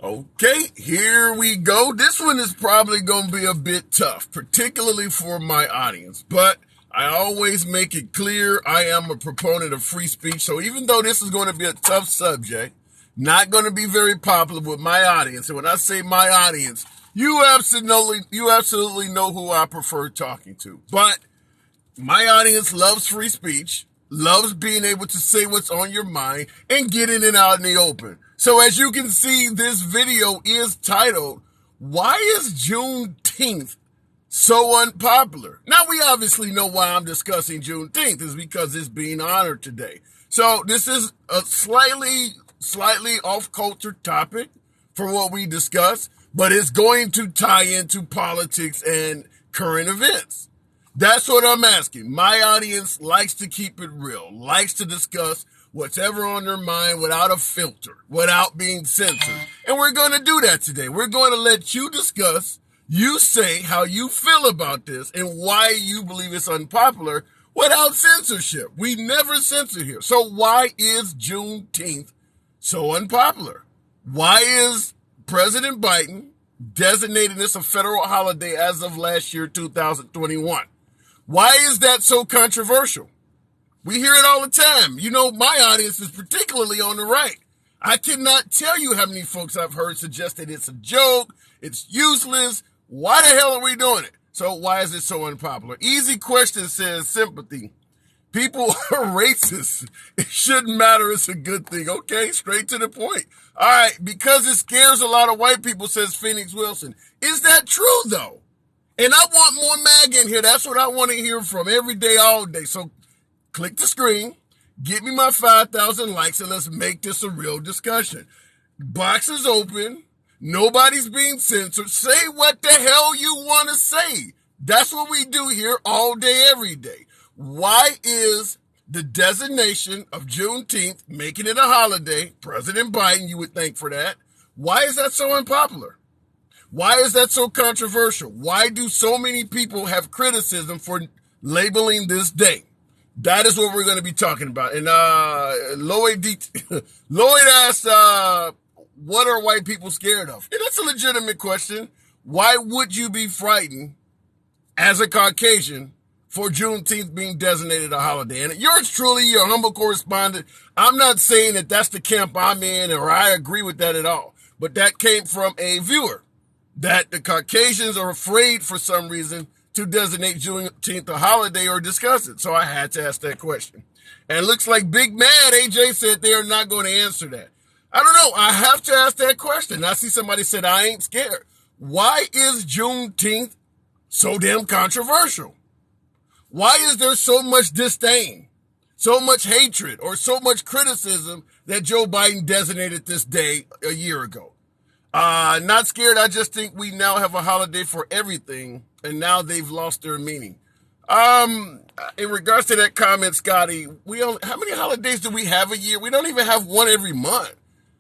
Okay, here we go. This one is probably going to be a bit tough, particularly for my audience, but I always make it clear I am a proponent of free speech. So even though this is going to be a tough subject, not going to be very popular with my audience. And when I say my audience, you absolutely know who I prefer talking to. But my audience loves free speech, loves being able to say what's on your mind and getting it out in the open. So as you can see, this video is titled, "Why is Juneteenth so unpopular?" Now, we obviously know why I'm discussing Juneteenth is because it's being honored today. So this is a slightly off-culture topic for what we discuss, but it's going to tie into politics and current events. That's what I'm asking. My audience likes to keep it real, likes to discuss what's ever on their mind without a filter, without being censored. And we're going to do that today. We're going to let you discuss, you say how you feel about this and why you believe it's unpopular without censorship. We never censor here. So why is Juneteenth so unpopular? Why is President Biden designating this a federal holiday as of last year, 2021? Why is that so controversial? We hear it all the time. You know, my audience is particularly on the right. I cannot tell you how many folks I've heard suggest that it's a joke, it's useless. Why the hell are we doing it? So why is it so unpopular? Easy question says sympathy. People are racist. It shouldn't matter. It's a good thing. Okay, straight to the point. All right, because it scares a lot of white people, says Phoenix Wilson. Is that true, though? And I want more MAGA in here. That's what I want to hear from every day, all day. So click the screen, get me my 5,000 likes, and let's make this a real discussion. Box is open. Nobody's being censored. Say what the hell you want to say. That's what we do here all day, every day. Why is the designation of Juneteenth, making it a holiday, President Biden, you would think for that, why is that so unpopular? Why is that so controversial? Why do so many people have criticism for labeling this day? That is what we're going to be talking about. And Lloyd asked, what are white people scared of? And that's a legitimate question. Why would you be frightened as a Caucasian for Juneteenth being designated a holiday? And yours truly, your humble correspondent, I'm not saying that that's the camp I'm in or I agree with that at all. But that came from a viewer, that the Caucasians are afraid for some reason to designate Juneteenth a holiday or discuss it. So I had to ask that question. And it looks like Big Mad AJ said they are not going to answer that. I don't know. I have to ask that question. I see somebody said, I ain't scared. Why is Juneteenth so damn controversial? Why is there so much disdain, so much hatred, or so much criticism that Joe Biden designated this day a year ago? Not scared. I just think we now have a holiday for everything, and now they've lost their meaning. In regards to that comment, Scotty, how many holidays do we have a year? We don't even have one every month.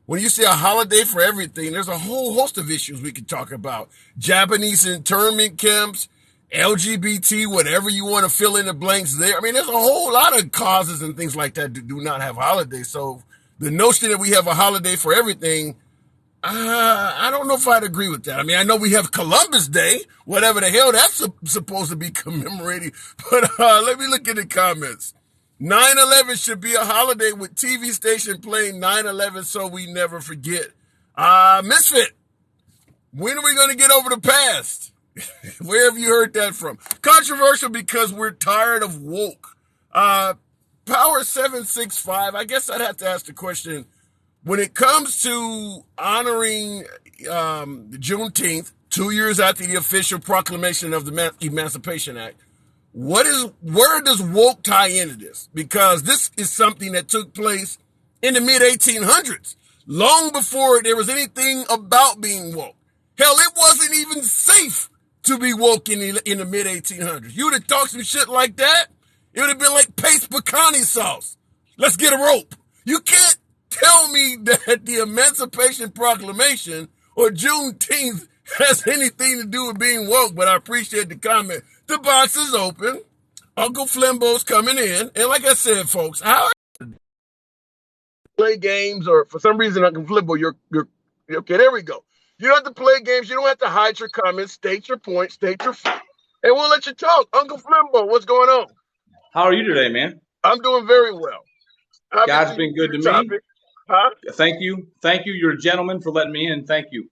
When you say a holiday for everything, there's a whole host of issues we could talk about. Japanese internment camps, LGBT, whatever you want to fill in the blanks there. I mean, there's a whole lot of causes and things like that that do not have holidays. So the notion that we have a holiday for everything, I don't know if I'd agree with that. I mean, I know we have Columbus Day, whatever the hell that's supposed to be commemorating. But let me look at the comments. 9/11 should be a holiday with TV station playing 9/11 so we never forget. Misfit, when are we going to get over the past? Where have you heard that from? Controversial because we're tired of woke. Power 765, I guess I'd have to ask the question, when it comes to honoring Juneteenth, 2 years after the official proclamation of the Emancipation Act, where does woke tie into this? Because this is something that took place in the mid-1800s, long before there was anything about being woke. Hell, it wasn't even safe to be woke in the mid-1800s. You would have talked some shit like that, it would have been like paste pecani sauce. Let's get a rope. You can't tell me that the Emancipation Proclamation or Juneteenth has anything to do with being woke, but I appreciate the comment. The box is open. Uncle Flimbo's coming in. And like I said, folks, how play games, or for some reason, Uncle Flimbo, your Okay, there we go. You don't have to play games. You don't have to hide your comments. State your point. State your fact. And we'll let you talk. Uncle Flimbo, what's going on? How are you today, man? I'm doing very well. God's Obviously, been good your to me. topic. Huh? Thank you. Thank you. You're a gentleman for letting me in. Thank you.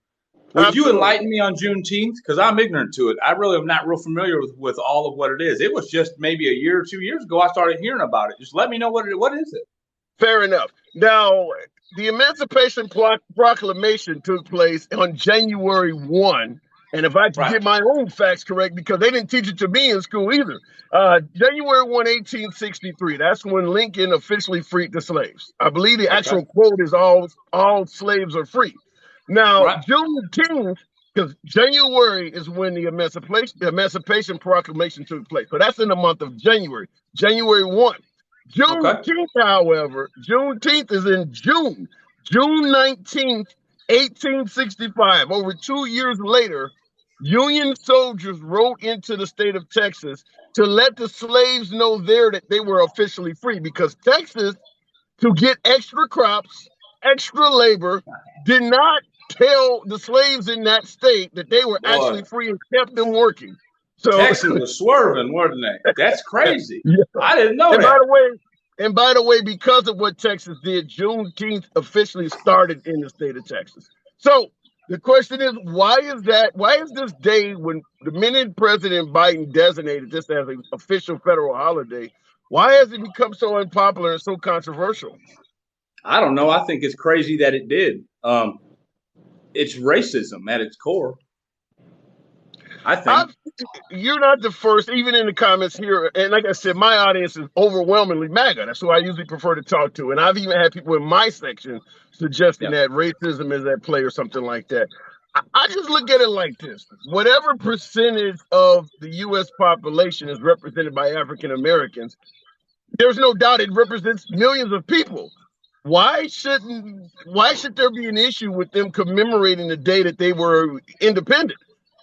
Would you Absolutely. enlighten me on Juneteenth? Because I'm ignorant to it. I really am not real familiar with all of what it is. It was just maybe a year or 2 years ago I started hearing about it. Just let me know what is it? Fair enough. Now, the Emancipation Proclamation took place on January 1. And if I could Right. get my own facts correct, because they didn't teach it to me in school either. January 1, 1863. That's when Lincoln officially freed the slaves. I believe the Okay. actual quote is all slaves are free. Now, Right. Juneteenth, because January is when the Emancipation Proclamation took place. So that's in the month of January, January 1. Okay. Juneteenth, however, Juneteenth is in June, June 19th, 1865. Over 2 years later, Union soldiers rode into the state of Texas to let the slaves know there that they were officially free, because Texas, to get extra crops, extra labor, did not tell the slaves in that state that they were Boy, actually free and kept them working. So, Texas was swerving, weren't they? That's crazy. yeah. I didn't know And by that. the way, because of what Texas did, Juneteenth officially started in the state of Texas. So the question is, why is that? Why is this day, when the minute President Biden designated this as an official federal holiday, why has it become so unpopular and so controversial? I don't know. I think it's crazy that it did. It's racism at its core. I think. I've, you're not the first, even in the comments here. And like I said, my audience is overwhelmingly MAGA. That's who I usually prefer to talk to. And I've even had people in my section suggesting Yeah. that racism is at play or something like that. I just look at it like this: whatever percentage of the U.S. population is represented by African Americans, there's no doubt it represents millions of people. Why should there be an issue with them commemorating the day that they were independent?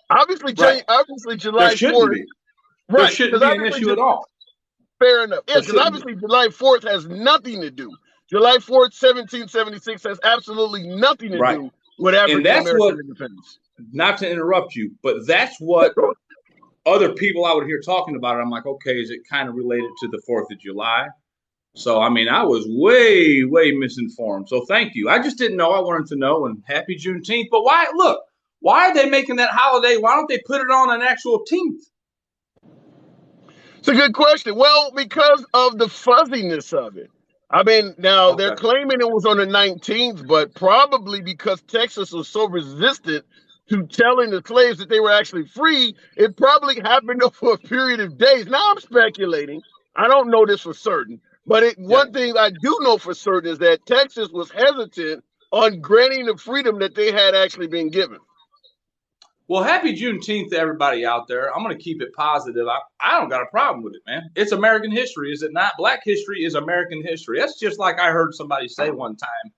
Obviously, Right. obviously There July shouldn't 4th, be. There right? shouldn't Because be an obviously, issue at all. fair enough. Yeah, There because shouldn't be. obviously July 4th has nothing to do. July 4th, 1776 has absolutely nothing to Right. do with And African that's what, American independence. not to interrupt you, but that's what other people I would hear talking about it. I'm like, okay, is it kind of related to the 4th of July? So, I mean, I was way, way misinformed. So thank you. I just didn't know. I wanted to know. And happy Juneteenth. But why, look, why are they making that holiday? Why don't they put it on an actual 10th? It's a good question. Well, because of the fuzziness of it. I mean, now they're Okay. claiming it was on the 19th, but probably because Texas was so resistant to telling the slaves that they were actually free, it probably happened over a period of days. Now I'm speculating. I don't know this for certain, but Yeah. one thing I do know for certain is that Texas was hesitant on granting the freedom that they had actually been given. Well, happy Juneteenth to everybody out there. I'm going to keep it positive. I don't got a problem with it, man. It's American history, is it not? Black history is American history. That's just like I heard somebody say one time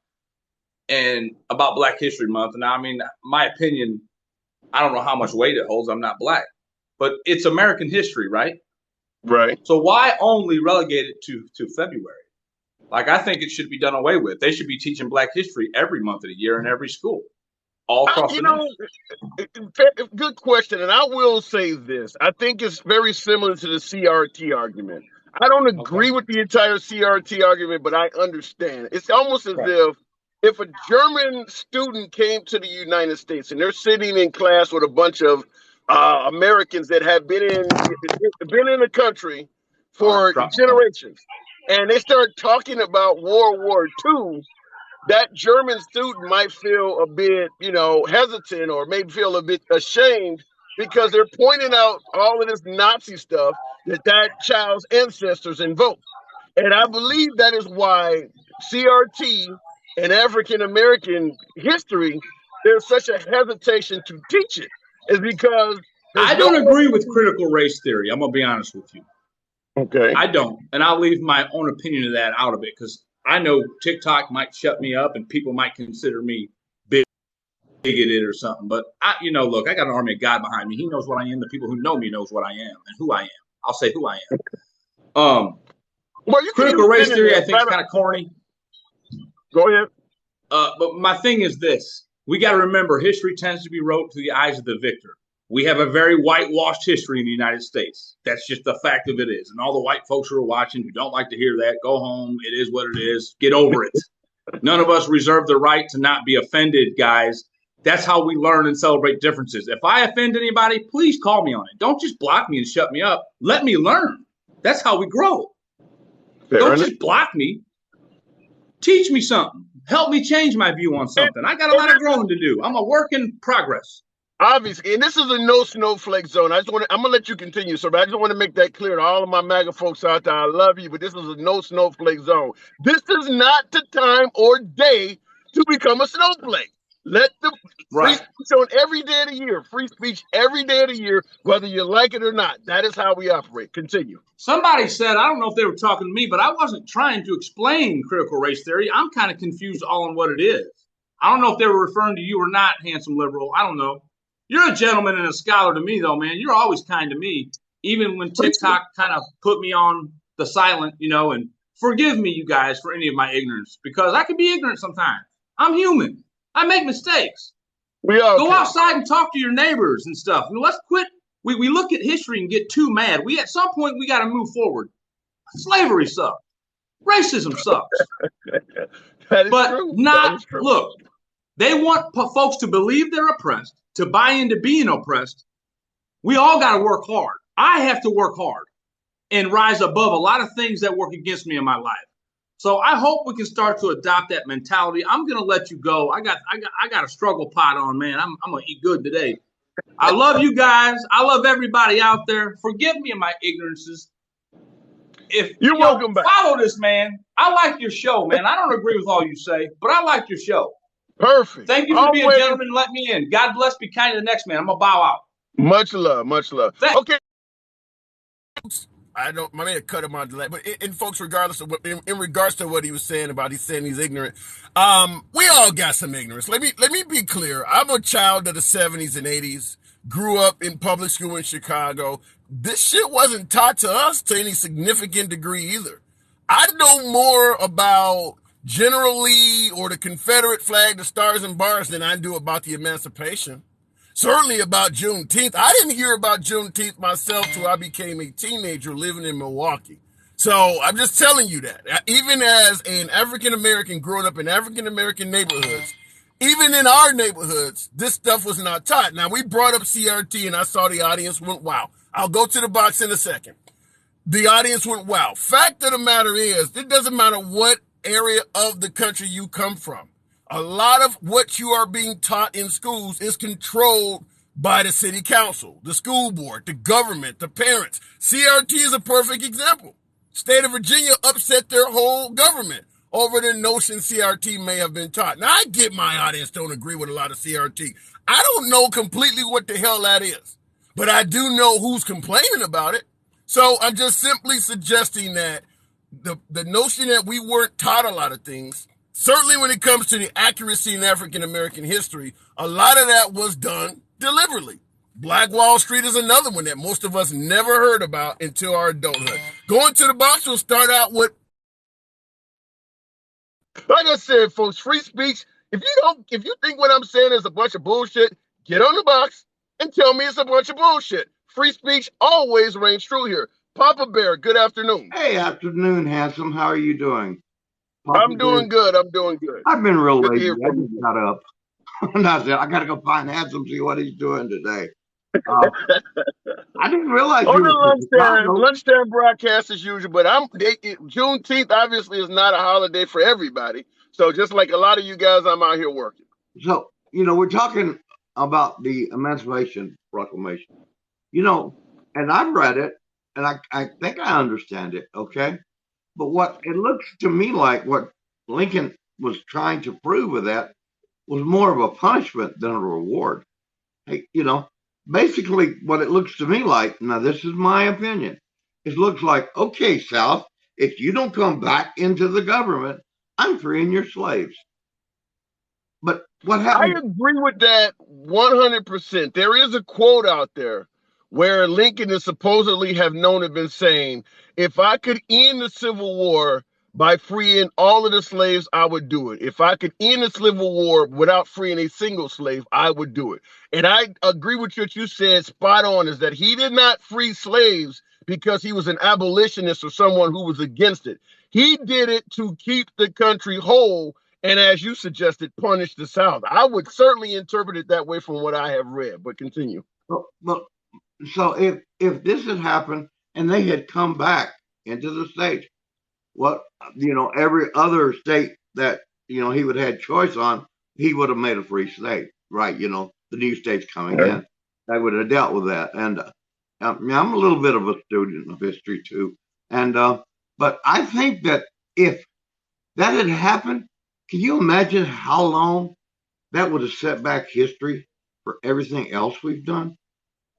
and about Black History Month. And I mean, my opinion, I don't know how much weight it holds. I'm not black, but it's American history, right? Right. So why only relegate it to February? Like, I think it should be done away with. They should be teaching Black history every month of the year in every school, all across You the nation. know, good question. And I will say this. I think it's very similar to the CRT argument. I don't Okay. agree with the entire CRT argument, but I understand. It's almost as Right. if a German student came to the United States and they're sitting in class with a bunch of Americans that have been in the country All right. for Drop my phone. generations, and they start talking about World War II. That German student might feel a bit, hesitant, or maybe feel a bit ashamed, because they're pointing out all of this Nazi stuff that child's ancestors invoked. And I believe that is why CRT and African American history, there's such a hesitation to teach it, is because there's I no don't agree with way. critical race theory. I'm going to be honest with you. Okay. I don't. And I'll leave my own opinion of that out of it because I know TikTok might shut me up and people might consider me bigoted or something. But look, I got an army of God behind me. He knows what I am. The people who know me knows what I am and who I am. I'll say who I am. Well, you can Critical use race theory, I synonym. think, is kind of corny. Go ahead. But my thing is this: We got to remember history tends to be wrote through the eyes of the victor. We have a very whitewashed history in the United States. That's just the fact of it is. And all the white folks who are watching who don't like to hear that, go home. It is what it is. Get over it. None of us reserve the right to not be offended, guys. That's how we learn and celebrate differences. If I offend anybody, please call me on it. Don't just block me and shut me up. Let me learn. That's how we grow. Don't just block me. Teach me something. Help me change my view on something. I got a lot of growing to do. I'm a work in progress. Obviously, and this is a no snowflake zone. I'm gonna let you continue, sir, but I just want to make that clear to all of my MAGA folks out there. I love you, but this is a no snowflake zone. This is not the time or day to become a snowflake. Let the free speech on every day of the year. Free speech every day of the year, whether you like it or not. That is how we operate. Continue. Somebody said, I don't know if they were talking to me, but I wasn't trying to explain critical race theory. I'm kind of confused all on what it is. I don't know if they were referring to you or not, handsome liberal. I don't know. You're a gentleman and a scholar to me, though, man. You're always kind to me, even when TikTok kind of put me on the silent, and forgive me, you guys, for any of my ignorance, because I can be ignorant sometimes. I'm human. I make mistakes. Go outside and talk to your neighbors and stuff. Let's quit. We look at history and get too mad. At some point, we got to move forward. Slavery sucks. Racism sucks. But true. Look, they want folks to believe they're oppressed, to buy into being oppressed. We all got to work hard. I have to work hard and rise above a lot of things that work against me in my life. So I hope we can start to adopt that mentality. I'm gonna let you go. I got a struggle pot on, man. I'm gonna eat good today. I love you guys. I love everybody out there. Forgive me of my ignorances. If you're welcome back. Follow this, man. I like your show, man. I don't agree with all you say, but I like your show. Perfect. Thank you for being a gentleman and let me in. God bless. Be kind to the next man. I'm gonna bow out. Much love. Much love. Okay. My man cut him on delay, but folks, regardless of in regards to what he was saying about he's ignorant, we all got some ignorance. Let me be clear. I'm a child of the 70s and 80s, grew up in public school in Chicago. This shit wasn't taught to us to any significant degree either. I know more about General Lee or the Confederate flag, the stars and bars than I do about the Emancipation. Certainly about Juneteenth. I didn't hear about Juneteenth myself till I became a teenager living in Milwaukee. So I'm just telling you that. Even as an African-American growing up in African-American neighborhoods, even in our neighborhoods, this stuff was not taught. Now, we brought up CRT and I saw the audience went, wow. I'll go to the box in a second. The audience went, wow. Fact of the matter is, it doesn't matter what area of the country you come from. A lot of what you are being taught in schools is controlled by the city council, the school board, the government, the parents. CRT is a perfect example. State of Virginia upset their whole government over the notion CRT may have been taught. Now, I get my audience don't agree with a lot of CRT. I don't know completely what the hell that is, but I do know who's complaining about it. So I'm just simply suggesting that the notion that we weren't taught a lot of things, certainly when it comes to the accuracy in African-American history, a lot of that was done deliberately. Black Wall Street is another one that most of us never heard about until our adulthood. Going to the box will start out with, like I said, folks, free speech. If you think what I'm saying is a bunch of bullshit, get on the box and tell me it's a bunch of bullshit. Free speech always reigns true here. Papa Bear, good afternoon. Hey, afternoon, handsome. How are you doing? I'm doing good. I've been real lazy. I just got up. I got to go find handsome, see what he's doing today. I didn't realize on the lunchtime broadcast as usual, but Juneteenth obviously is not a holiday for everybody. So just like a lot of you guys, I'm out here working. So, we're talking about the Emancipation Proclamation, and I've read it and I think I understand it. Okay. But what it looks to me like what Lincoln was trying to prove with that was more of a punishment than a reward. Hey, basically what it looks to me like, now this is my opinion, it looks like, okay, South, if you don't come back into the government, I'm freeing your slaves. But what happened? I agree with that 100%. There is a quote out there where Lincoln is supposedly have known and been saying, if I could end the Civil War, by freeing all of the slaves, I would do it. If I could end the Civil War without freeing a single slave, I would do it. And I agree with what you said, spot on, is that he did not free slaves because he was an abolitionist or someone who was against it. He did it to keep the country whole, and as you suggested, punish the South. I would certainly interpret it that way from what I have read, but continue. But so if this had happened and they had come back into the states, what every other state that he would have had choice on, he would have made a free state, right? The new states coming in, I would have dealt with that. And I'm a little bit of a student of history too, and but I think that if that had happened, can you imagine how long that would have set back history for everything else we've done?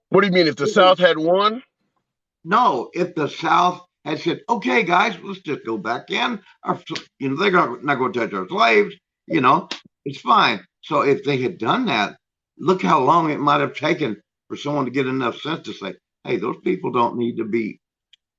What do you mean if the South had won? No, if the South had said, "Okay, guys, let's just go back in," they're not going to touch our slaves. It's fine. So if they had done that, look how long it might have taken for someone to get enough sense to say, "Hey, those people don't need to be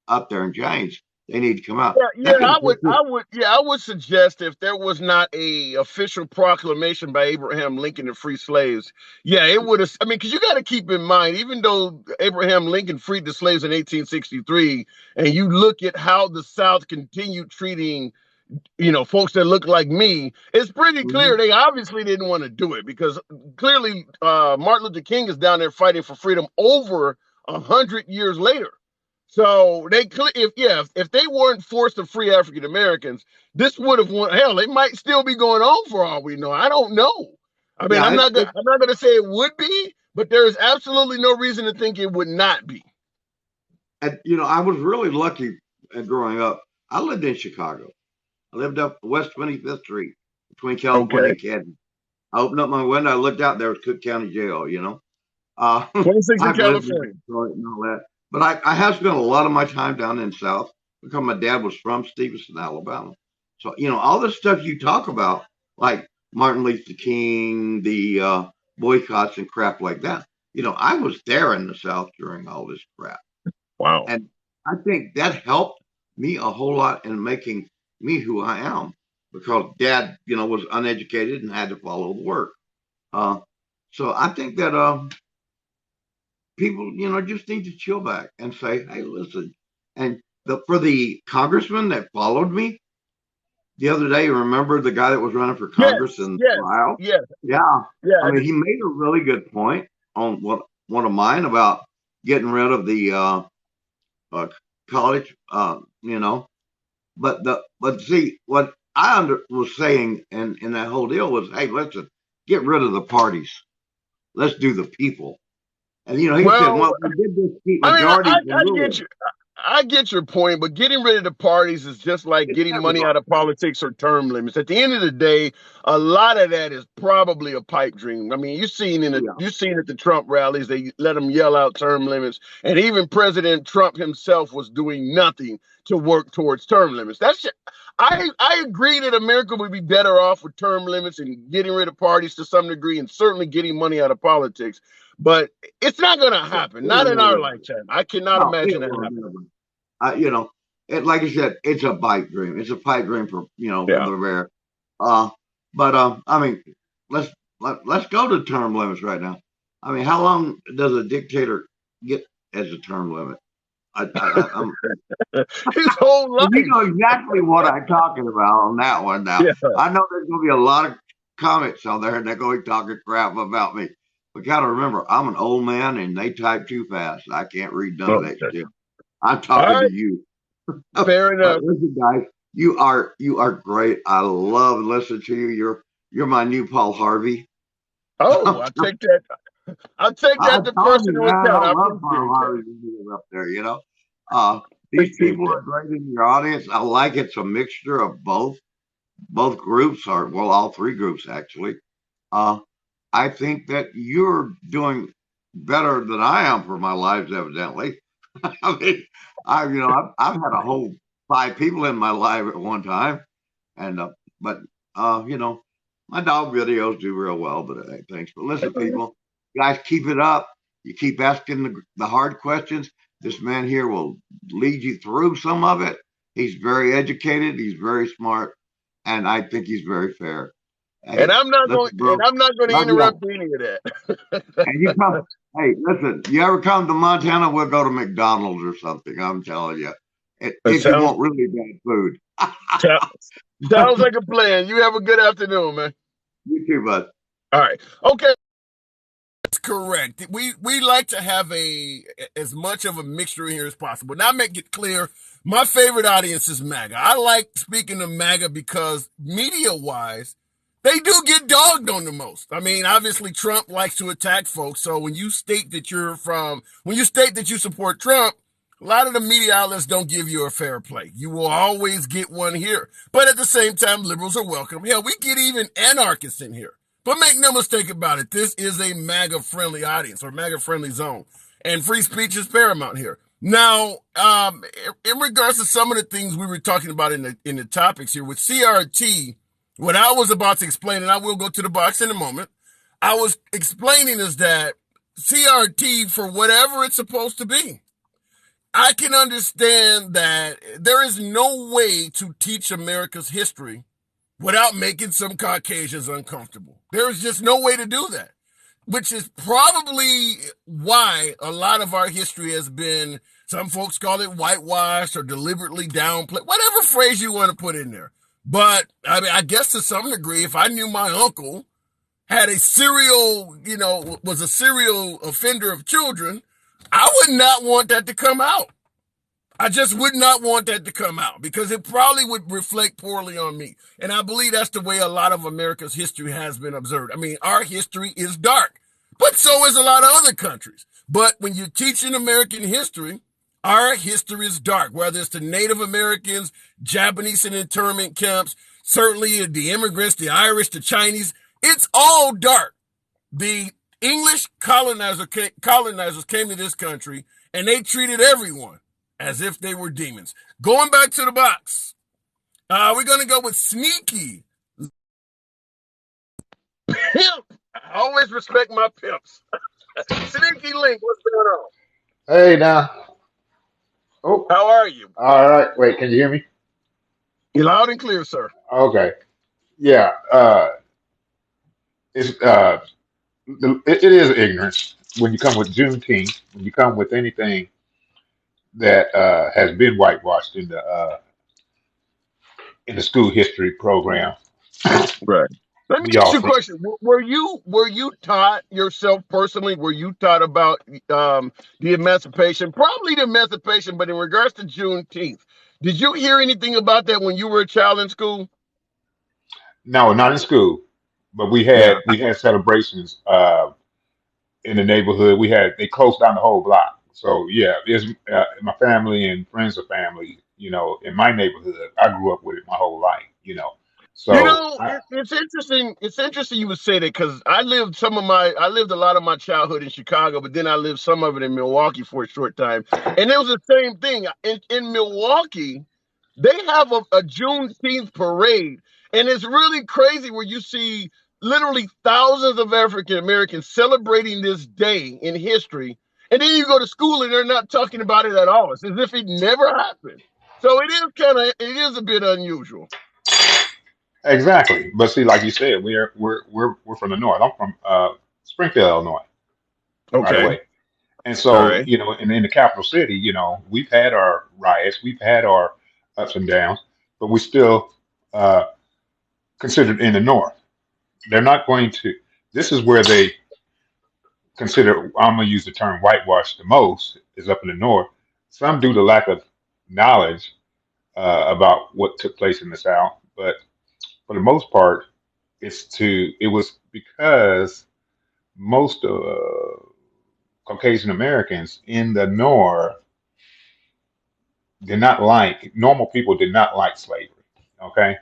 up there in chains. They need to come out." I would suggest if there was not a official proclamation by Abraham Lincoln to free slaves, it would have. I mean, because you got to keep in mind, even though Abraham Lincoln freed the slaves in 1863, and you look at how the South continued treating, folks that look like me, it's pretty clear they obviously didn't want to do it because clearly Martin Luther King is down there fighting for freedom over 100 years later. So if they weren't forced to free African Americans, this would have won. Hell, they might still be going on for all we know. I don't know. I mean, I'm not going to say it would be, but there is absolutely no reason to think it would not be. And I was really lucky growing up. I lived in Chicago. I lived up West 25th Street between California and Canton. I opened up my window. I looked out. There was Cook County Jail. 26 in California. And all that. But I have spent a lot of my time down in the South because my dad was from Stevenson, Alabama. So, all the stuff you talk about, like Martin Luther King, the boycotts and crap like that, I was there in the South during all this crap. Wow. And I think that helped me a whole lot in making me who I am because Dad, was uneducated and had to follow the work. So I think that people, just need to chill back and say, "Hey, listen." And for the congressman that followed me the other day, remember the guy that was running for Congress in Ohio? Yeah. I mean, he made a really good point on one of mine about getting rid of the college, But see, what I was saying in that whole deal was, "Hey, listen, get rid of the parties. Let's do the people." And he said, "Well, we did this keep majority." I get your point, but getting rid of the parties is just like getting money out of politics or term limits. At the end of the day, a lot of that is probably a pipe dream. I mean, you've seen at the Trump rallies, they let them yell out term limits, and even President Trump himself was doing nothing to work towards term limits. I agree that America would be better off with term limits and getting rid of parties to some degree, and certainly getting money out of politics. But it's not going to happen. Not in our lifetime. I cannot imagine that happening. Like I said, it's a pipe dream. It's a pipe dream for for the rare. But I mean, let's go to term limits right now. I mean, how long does a dictator get as a term limit? His whole life. You know exactly what I'm talking about on that one. Now I know there's going to be a lot of comments on there, and they're going to be talking crap about me. But gotta remember, I'm an old man, and they type too fast. I can't read none of that shit. I'm talking to you. Fair enough. Listen, guys, you are great. I love listening to you. You're my new Paul Harvey. Oh, I'll take that. I'll take that to personal account. I love Paul Harvey up there. These people are great in your audience. I like it's a mixture of both. Both groups are all three groups actually. I think that you're doing better than I am for my lives, evidently. I mean, I've had a whole 5 people in my life at one time, and my dog videos do real well. But thanks. But listen, people, guys, keep it up. You keep asking the hard questions. This man here will lead you through some of it, He's very educated. He's very smart, and I think he's very fair. And Hey, I'm not going. listen, And bro. I'm not going to Love you. interrupt any of that. And you come. Hey, listen. You ever come to Montana? We'll go to McDonald's or something. I'm telling you, It if you want really bad food. sounds like a plan. You have a good afternoon, man. You too, bud. All right. Okay. That's correct. We like to have as much of a mixture here as possible. Now, make it clear, my favorite audience is MAGA. I like speaking to MAGA because media-wise, they do get dogged on the most. I mean, obviously, Trump likes to attack folks. So when you state that you support Trump, a lot of the media outlets don't give you a fair play. You will always get one here. But at the same time, liberals are welcome. Hell, we get even anarchists in here. But make no mistake about it, this is a MAGA-friendly audience or MAGA-friendly zone. And free speech is paramount here. Now, in regards to some of the things we were talking about in the topics here with CRT, what I was about to explain, and I will go to the box in a moment, I was explaining is that CRT, for whatever it's supposed to be, I can understand that there is no way to teach America's history without making some Caucasians uncomfortable. There is just no way to do that, which is probably why a lot of our history has been, some folks call it whitewashed or deliberately downplayed, whatever phrase you want to put in there. But I mean, I guess to some degree, if I knew my uncle had was a serial offender of children, I would not want that to come out. I just would not want that to come out because it probably would reflect poorly on me. And I believe that's the way a lot of America's history has been observed. I mean, our history is dark, but so is a lot of other countries. But when you're teaching American history, our history is dark, whether it's the Native Americans, Japanese in internment camps, certainly the immigrants, the Irish, the Chinese. It's all dark. The English colonizers came to this country and they treated everyone as if they were demons. Going back to the box, we're going to go with Sneaky. Pimp. I always respect my pimps. Sneaky Link, what's going on? Hey now. Oh, How are you? all right. Wait, can you hear me? You're loud and clear, sir. Okay. Yeah. It's it is ignorance when you come with Juneteenth, when you come with anything that has been whitewashed in the school history program. Right. Let me We ask you a also question. Were you taught yourself personally? Were you taught about the emancipation? Probably the emancipation, but in regards to Juneteenth, did you hear anything about that when you were a child in school? no, not in school, but Yeah. we had celebrations in the neighborhood. They closed down the whole block. So yeah, it's my family and friends of family. In my neighborhood, I grew up with it my whole life. So It's interesting. It's interesting you would say that because I lived a lot of my childhood in Chicago, but then I lived some of it in Milwaukee for a short time, and it was the same thing in Milwaukee. They have a Juneteenth parade, and it's really crazy where you see literally thousands of African Americans celebrating this day in history, and then you go to school and they're not talking about it at all. It's as if it never happened. So it is a bit unusual. exactly, but see, like you said, we're from the north. I'm from Springfield, Illinois, by the Okay. way. And All so, right. and in the capital city, we've had our riots, we've had our ups and downs, but we still uh, considered in the north. They're not going to. This is where they consider. I'm going to use the term whitewash the most is up in the north. Some due to lack of knowledge about what took place in the south, but for the most part, it was because most Caucasian Americans in the north normal people did not like slavery. Okay,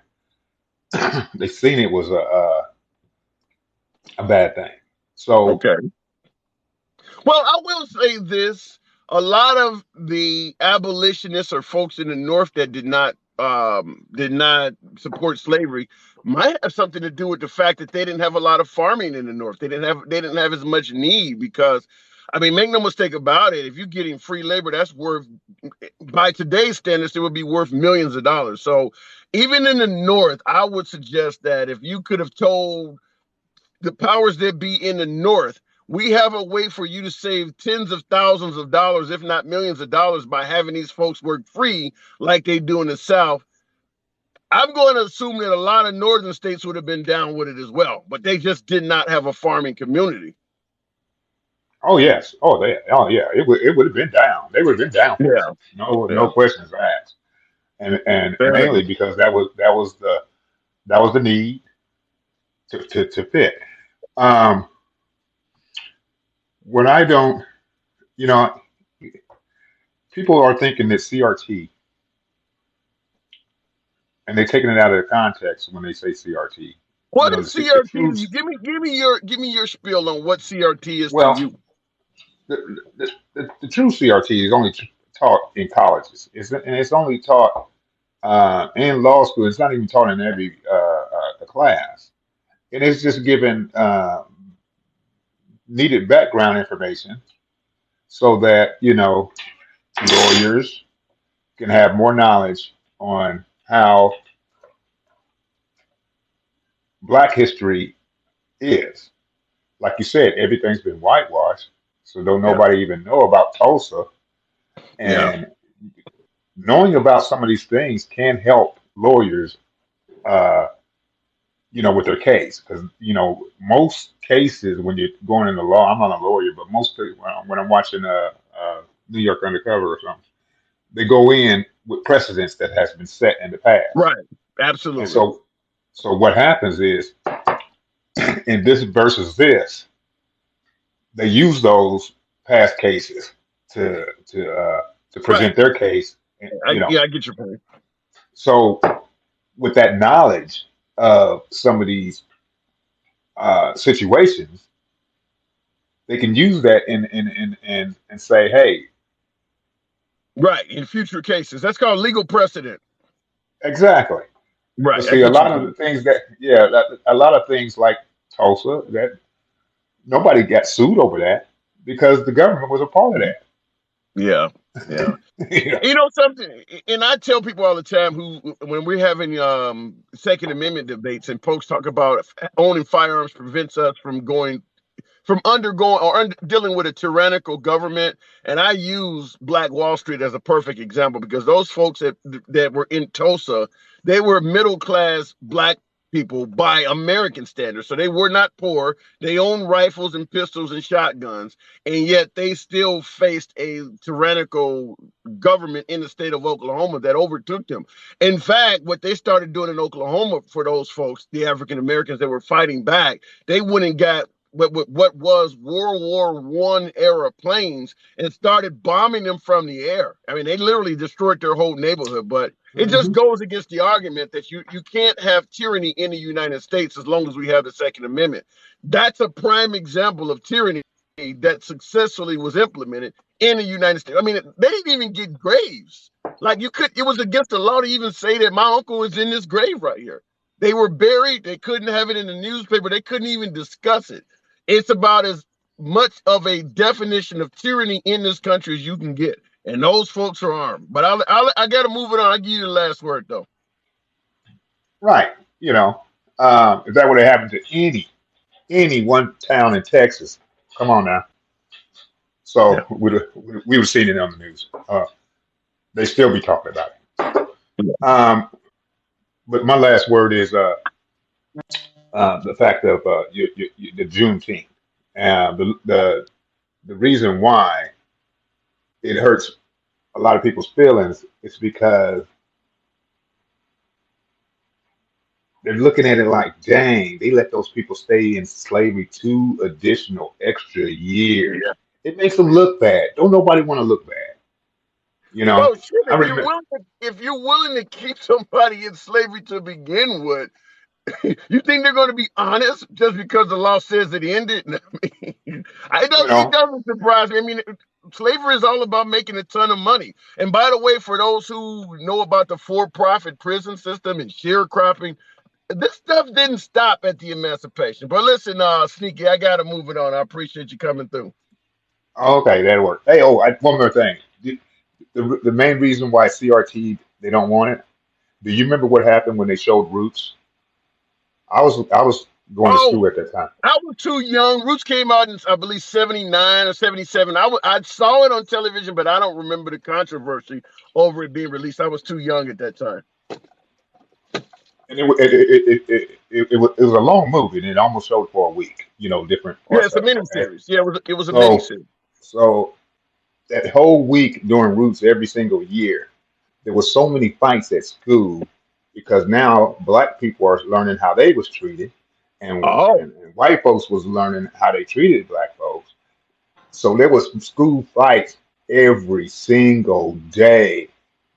they seen it was a bad thing. So Okay. Well, I will say this: a lot of the abolitionists or folks in the North that did not support slavery might have something to do with the fact that they didn't have a lot of farming in the North. They didn't have as much need because I mean, make no mistake about it. If you're getting free labor, that's worth, by today's standards, it would be worth millions of dollars. So even in the North, I would suggest that if you could have told the powers that be in the North, we have a way for you to save tens of thousands of dollars, if not millions of dollars, by having these folks work free like they do in the South. I'm going to assume that a lot of northern states would have been down with it as well, but they just did not have a farming community. Oh yes. Oh yeah. It would have been down. They would have been down for Yeah, it. No yeah, questions asked. And very mainly good. because that was the need to fit. Um, when I don't, you know, people are thinking that CRT, and they're taking it out of the context when they say CRT. You What know, is the CRT to true. you? Give me your spiel on what CRT is to Well, you. the true CRT is only taught in colleges. And it's only taught in law school. It's not even taught in every class. And it's just given needed background information so that, lawyers can have more knowledge on how Black history is. Like you said, everything's been whitewashed. So don't Yeah, nobody even know about Tulsa. yeah, And knowing about some of these things can help lawyers, uh, with their case. Because, most cases when you're going into law, I'm not a lawyer, but most when I'm watching New York Undercover or something, they go in with precedents that has been set in the past. right. And Absolutely. so what happens is in this versus this, they use those past cases to Right. present their case. Yeah, I get your point. So with that knowledge of some of these situations, they can use that and say, hey, Right. In future cases, that's called legal precedent. exactly. But Right. I see, a get your lot of the point. things a lot of things like Tulsa, that nobody got sued over that because the government was a part of Yeah. Yeah. that. Yeah. You know something, and I tell people all the time who, when we're having Second Amendment debates and folks talk about owning firearms prevents us from undergoing or dealing with a tyrannical government. And I use Black Wall Street as a perfect example because those folks that were in Tulsa, they were middle class Black people by American standards. So they were not poor. They owned rifles and pistols and shotguns, and yet they still faced a tyrannical government in the state of Oklahoma that overtook them. In fact, what they started doing in Oklahoma for those folks, the African Americans that were fighting back, they went and got what was World War I era planes and started bombing them from the air. I mean, they literally destroyed their whole neighborhood. But it just Hmm. goes against the argument that you can't have tyranny in the United States as long as we have the Second Amendment. That's a prime example of tyranny that successfully was implemented in the United States. I mean, they didn't even get graves. Like it was against the law to even say that my uncle is in this grave right here. They were buried. They couldn't have it in the newspaper. They couldn't even discuss it. It's about as much of a definition of tyranny in this country as you can get. And those folks are armed. But I got to move it on. I'll give you the last word, though. Right. If that would have happened to any one town in Texas, come on now. Yeah. So we would seen it on the news. They still be talking about it. But my last word is the fact of the Juneteenth. The reason why it hurts a lot of people's feelings is because they're looking at it like, dang, they let those people stay in slavery 2 additional extra years. Yeah. It makes them look bad. Don't nobody want to look bad. You know, Well, shit, I remember. if you're willing to keep somebody in slavery to begin with, you think they're going to be honest just because the law says it ended? I mean, You it know, doesn't surprise me. I mean, slavery is all about making a ton of money. And by the way, for those who know about the for-profit prison system and sharecropping, this stuff didn't stop at the emancipation. But listen, Sneaky, I got to move it on. I appreciate you coming through. Okay, that'll work. Hey, one more thing. The main reason why CRT they don't want it. Do you remember what happened when they showed Roots? I was going to Oh, school at that time. I was too young. Roots came out in, I believe, 79 or 77. I saw it on television, but I don't remember the controversy over it being released. I was too young at that time. And it was a long movie, and it almost showed for a week. Different Yeah, parts it's a of it. Okay, miniseries. Yeah, it was a so miniseries. so that whole week during Roots every single year, there was so many fights at school because now black people are learning how they was treated, and Oh, and white folks was learning how they treated black folks. So there was school fights every single day,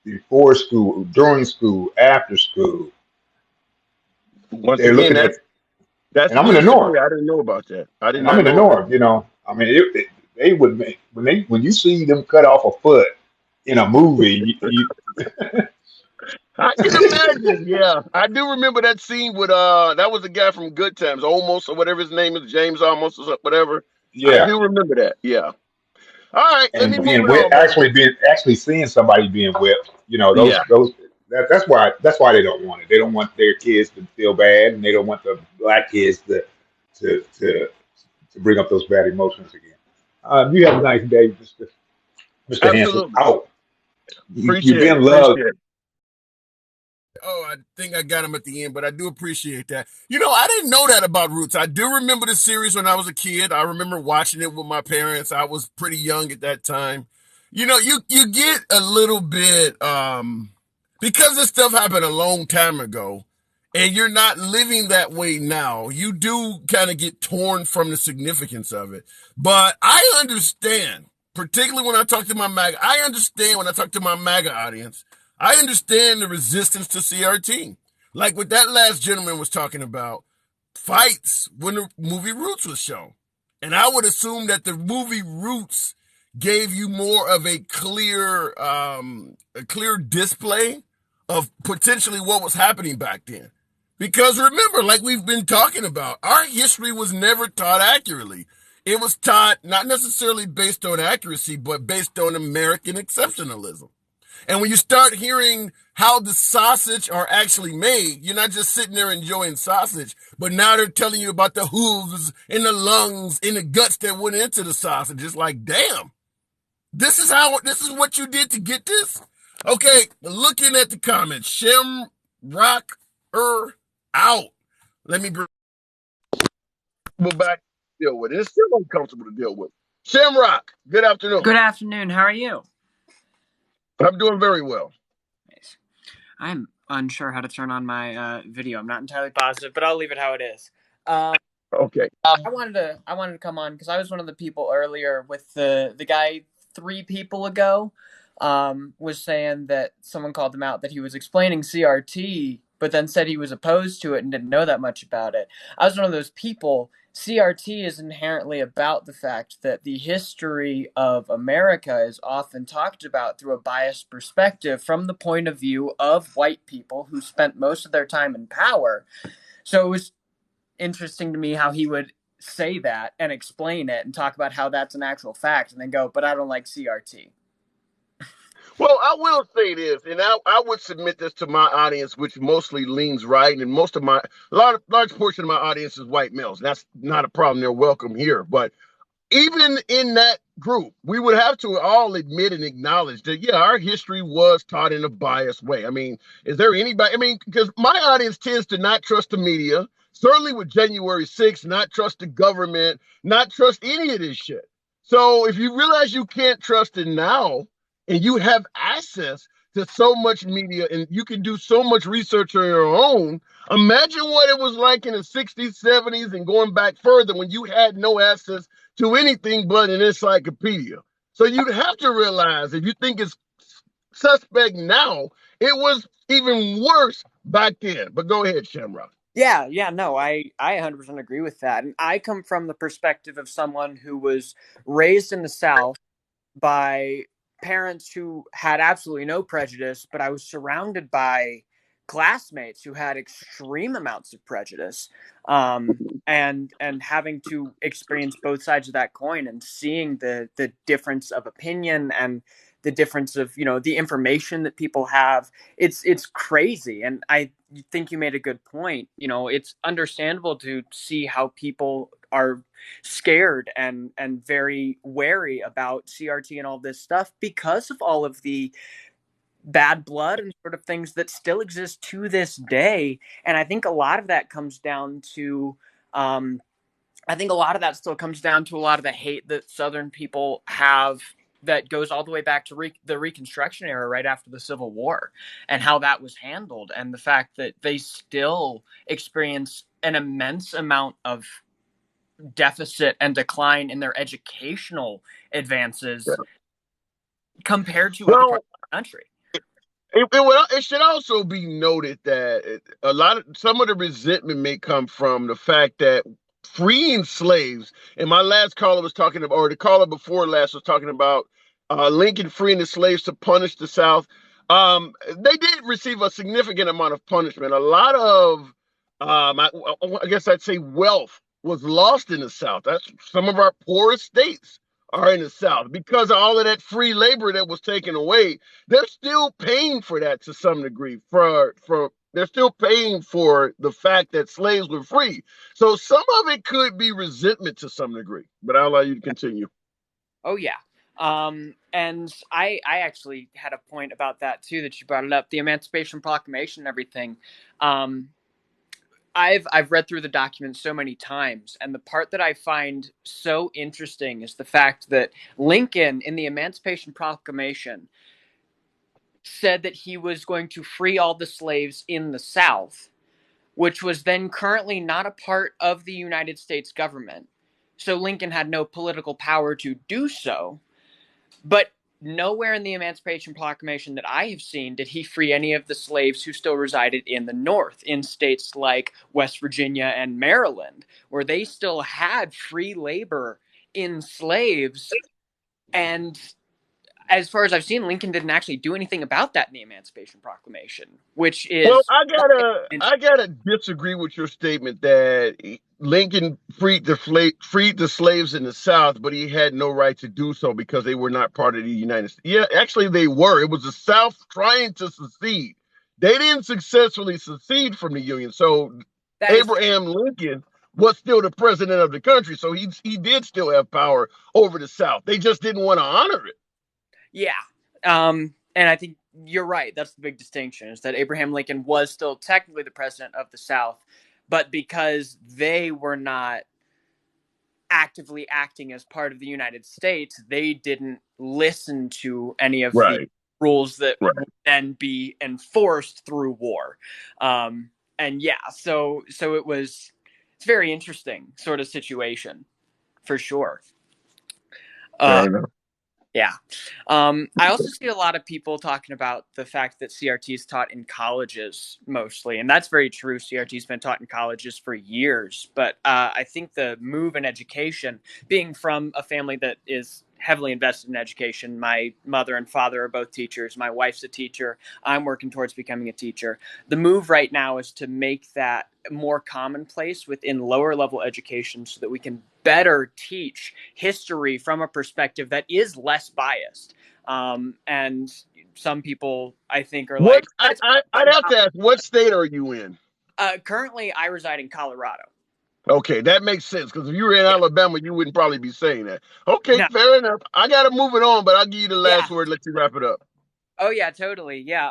before school, during school, after school. once They're again, looking that's at, that's and I'm in the news to me. north, I didn't know about that. I did and I'm not in the know about north. I mean, they would make when you see them cut off a foot in a movie, I can imagine. Yeah, I do remember that scene with that was the guy from Good Times, Almost or whatever his name is, James Almost or whatever. I yeah, do remember that. Yeah. All right, let me and move being it whipped, on, man. actually seeing somebody being whipped. Yeah, That's why they don't want it. They don't want their kids to feel bad, and they don't want the black kids to bring up those bad emotions again. You have a nice day, Mr. Hanson. absolutely. Out. You've Appreciate it. been loved. Appreciate it. Oh, I think I got him at the end, but I do appreciate that. I didn't know that about Roots. I do remember the series when I was a kid. I remember watching it with my parents. I was pretty young at that time. You get a little bit because this stuff happened a long time ago and you're not living that way now. You do kind of get torn from the significance of it. But I understand, particularly when I talk to my MAGA, I understand when I talk to my MAGA audience. I understand the resistance to CRT. Like what that last gentleman was talking about, fights when the movie Roots was shown. And I would assume that the movie Roots gave you more of a clear display of potentially what was happening back then. Because remember, like we've been talking about, our history was never taught accurately. It was taught not necessarily based on accuracy, but based on American exceptionalism. And when you start hearing how the sausage are actually made, you're not just sitting there enjoying sausage, but now they're telling you about the hooves and the lungs and the guts that went into the sausage. It's like, damn, this is what you did to get this? Okay, looking at the comments, Shem Rock out. Let me bring back to deal with it. It's still uncomfortable to deal with. Shamrock, good afternoon. Good afternoon. How are you? I'm doing very well. Nice. I'm unsure how to turn on my video. I'm not entirely positive, but I'll leave it how it is. Okay. I wanted to come on because I was one of the people earlier with the guy 3 people ago was saying that someone called him out that he was explaining CRT, but then said he was opposed to it and didn't know that much about it. I was one of those people. CRT is inherently about the fact that the history of America is often talked about through a biased perspective from the point of view of white people who spent most of their time in power. So it was interesting to me how he would say that and explain it and talk about how that's an actual fact and then go, but I don't like CRT. Well, I will say this, and I would submit this to my audience, which mostly leans right, and large portion of my audience is white males. That's not a problem; they're welcome here. But even in that group, we would have to all admit and acknowledge that, yeah, our history was taught in a biased way. I mean, is there anybody? I mean, because my audience tends to not trust the media, certainly with January 6th, not trust the government, not trust any of this shit. So if you realize you can't trust it now and you have access to so much media and you can do so much research on your own, imagine what it was like in the 60s, 70s, and going back further when you had no access to anything but an encyclopedia. So you'd have to realize if you think it's suspect now, it was even worse back then. But go ahead, Shamrock. Yeah, no, I 100% agree with that. And I come from the perspective of someone who was raised in the South by parents who had absolutely no prejudice, but I was surrounded by classmates who had extreme amounts of prejudice. and having to experience both sides of that coin and seeing the difference of opinion and the difference of the information that people have. It's crazy, and I think you made a good point. It's understandable to see how people are scared and very wary about CRT and all this stuff because of all of the bad blood and sort of things that still exist to this day. And I think a lot of that comes down to I think a lot of that still comes down to a lot of the hate that Southern people have that goes all the way back to the Reconstruction era, right after the Civil War, and how that was handled, and the fact that they still experience an immense amount of deficit and decline in their educational advances compared to other parts of the country. It should also be noted that some of the resentment may come from the fact that freeing slaves, and my last caller was talking about, or the caller before last was talking about Lincoln freeing the slaves to punish the South. They did receive a significant amount of punishment. A lot of, I guess I'd say, wealth was lost in the South. That's some of our poorest states are in the South because of all of that free labor that was taken away. They're still paying for that to some degree. They're still paying for the fact that slaves were free. So some of it could be resentment to some degree. But I'll allow you to continue. Oh yeah. And I actually had a point about that too, that you brought it up, the Emancipation Proclamation and everything. I've read through the document so many times, and the part that I find so interesting is the fact that Lincoln, in the Emancipation Proclamation, said that he was going to free all the slaves in the South, which was then currently not a part of the United States government. So Lincoln had no political power to do so. But nowhere in the Emancipation Proclamation that I have seen did he free any of the slaves who still resided in the North, in states like West Virginia and Maryland, where they still had free labor in slaves. And as far as I've seen, Lincoln didn't actually do anything about that in the Emancipation Proclamation, which is... Well, I gotta disagree with your statement that Lincoln freed the slaves in the South, but he had no right to do so because they were not part of the United States. Yeah, actually they were. It was the South trying to secede. They didn't successfully secede from the Union. So Abraham Lincoln was still the president of the country. So he did still have power over the South. They just didn't want to honor it. Yeah. And I think you're right. That's the big distinction, is that Abraham Lincoln was still technically the president of the South, but because they were not actively acting as part of the United States, they didn't listen to any of the rules that would then be enforced through war. And yeah, so it's very interesting sort of situation for sure. Yeah. I also see a lot of people talking about the fact that CRT is taught in colleges mostly, and that's very true. CRT has been taught in colleges for years, but I think the move in education, being from a family that is heavily invested in education, my mother and father are both teachers, my wife's a teacher, I'm working towards becoming a teacher. The move right now is to make that more commonplace within lower level education so that we can better teach history from a perspective that is less biased. And some people, I think, are like... I'd have to ask, what state are you in? Currently, I reside in Colorado. Okay, that makes sense, because if you were in Alabama, you wouldn't probably be saying that. Okay, no. Fair enough. I got to move it on, but I'll give you the last word, let you wrap it up. Oh, yeah, totally. Yeah.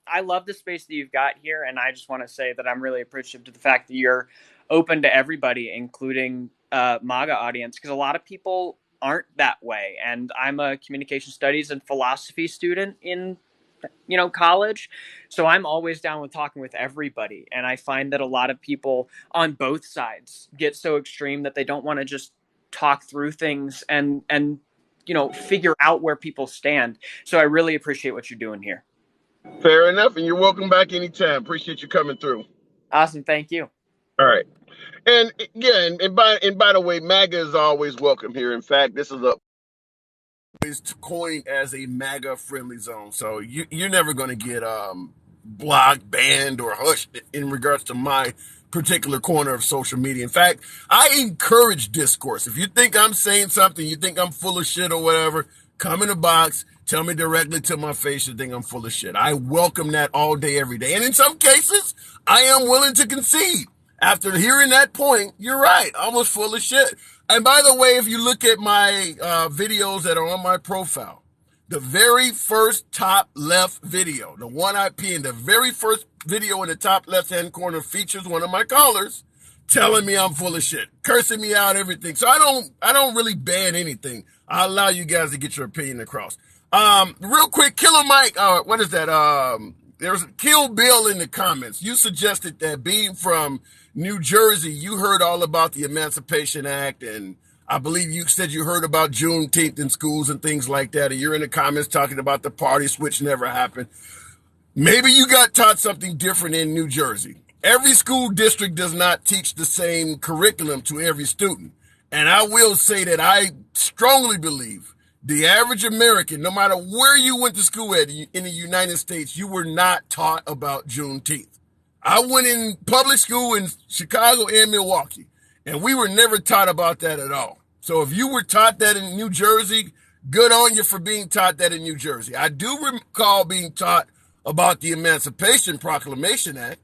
I love the space that you've got here, and I just want to say that I'm really appreciative to the fact that you're open to everybody, including MAGA audience, because a lot of people aren't that way. And I'm a communication studies and philosophy student in college, so I'm always down with talking with everybody. And I find that a lot of people on both sides get so extreme that they don't want to just talk through things and figure out where people stand. So I really appreciate what you're doing here. Fair enough, and you're welcome back anytime. Appreciate you coming through. Awesome, thank you. All right. And yeah, and by the way, MAGA is always welcome here. In fact, this is coined as a MAGA friendly zone. So you're never going to get blocked, banned, or hushed in regards to my particular corner of social media. In fact, I encourage discourse. If you think I'm saying something, you think I'm full of shit or whatever, come in the box, tell me directly to my face you think I'm full of shit. I welcome that all day, every day. And in some cases, I am willing to concede. After hearing that point, you're right. I was full of shit. And by the way, if you look at my videos that are on my profile, the very first top left video, the one I pinned, the very first video in the top left-hand corner features one of my callers telling me I'm full of shit, cursing me out, everything. So I don't really ban anything. I allow you guys to get your opinion across. Real quick, Killer Mike, what is that? There's Kill Bill in the comments. You suggested that being from New Jersey, you heard all about the Emancipation Act, and I believe you said you heard about Juneteenth in schools and things like that, and you're in the comments talking about the party switch never happened. Maybe you got taught something different in New Jersey. Every school district does not teach the same curriculum to every student. And I will say that I strongly believe the average American, no matter where you went to school at in the United States, you were not taught about Juneteenth. I went in public school in Chicago and Milwaukee, and we were never taught about that at all. So if you were taught that in New Jersey, good on you for being taught that in New Jersey. I do recall being taught about the Emancipation Proclamation Act,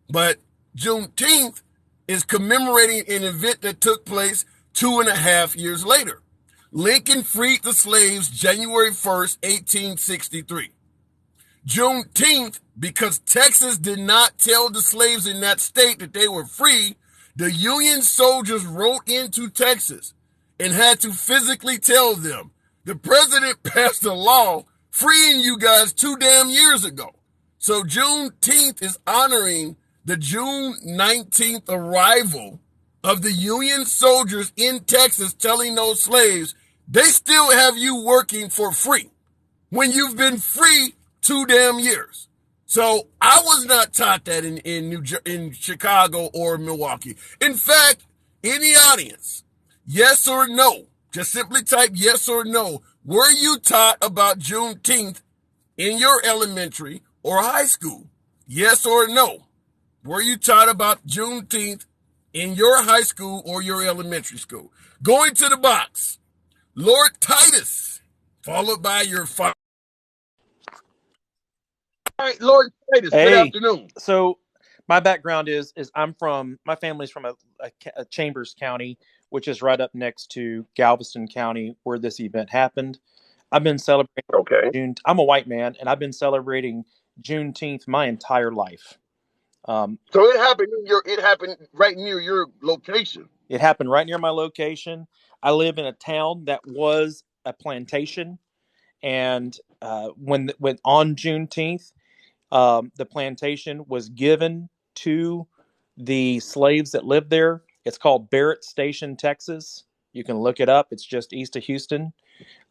but Juneteenth is commemorating an event that took place 2.5 years later. Lincoln freed the slaves January 1st, 1863. Juneteenth, because Texas did not tell the slaves in that state that they were free, the Union soldiers wrote into Texas and had to physically tell them, the president passed a law freeing you guys 2 damn years ago. So Juneteenth is honoring the June 19th arrival of the Union soldiers in Texas, telling those slaves they still have you working for free when you've been free 2 damn years. So I was not taught that in Chicago or Milwaukee. In fact, in the audience, yes or no, just simply type yes or no. Were you taught about Juneteenth in your elementary or high school? Yes or no. Were you taught about Juneteenth in your high school or your elementary school? Going to the box, Lord Titus, followed by your father. All right, Lord Titus, Hey, good afternoon. So my background is my family's from a Chambers County, which is right up next to Galveston County, where this event happened. I've been celebrating Okay. I'm a white man, and I've been celebrating Juneteenth my entire life. So it happened right near your location. It happened right near my location. I live in a town that was a plantation, and when on Juneteenth, the plantation was given to the slaves that lived there. It's called Barrett Station, Texas. You can look it up. It's just east of Houston.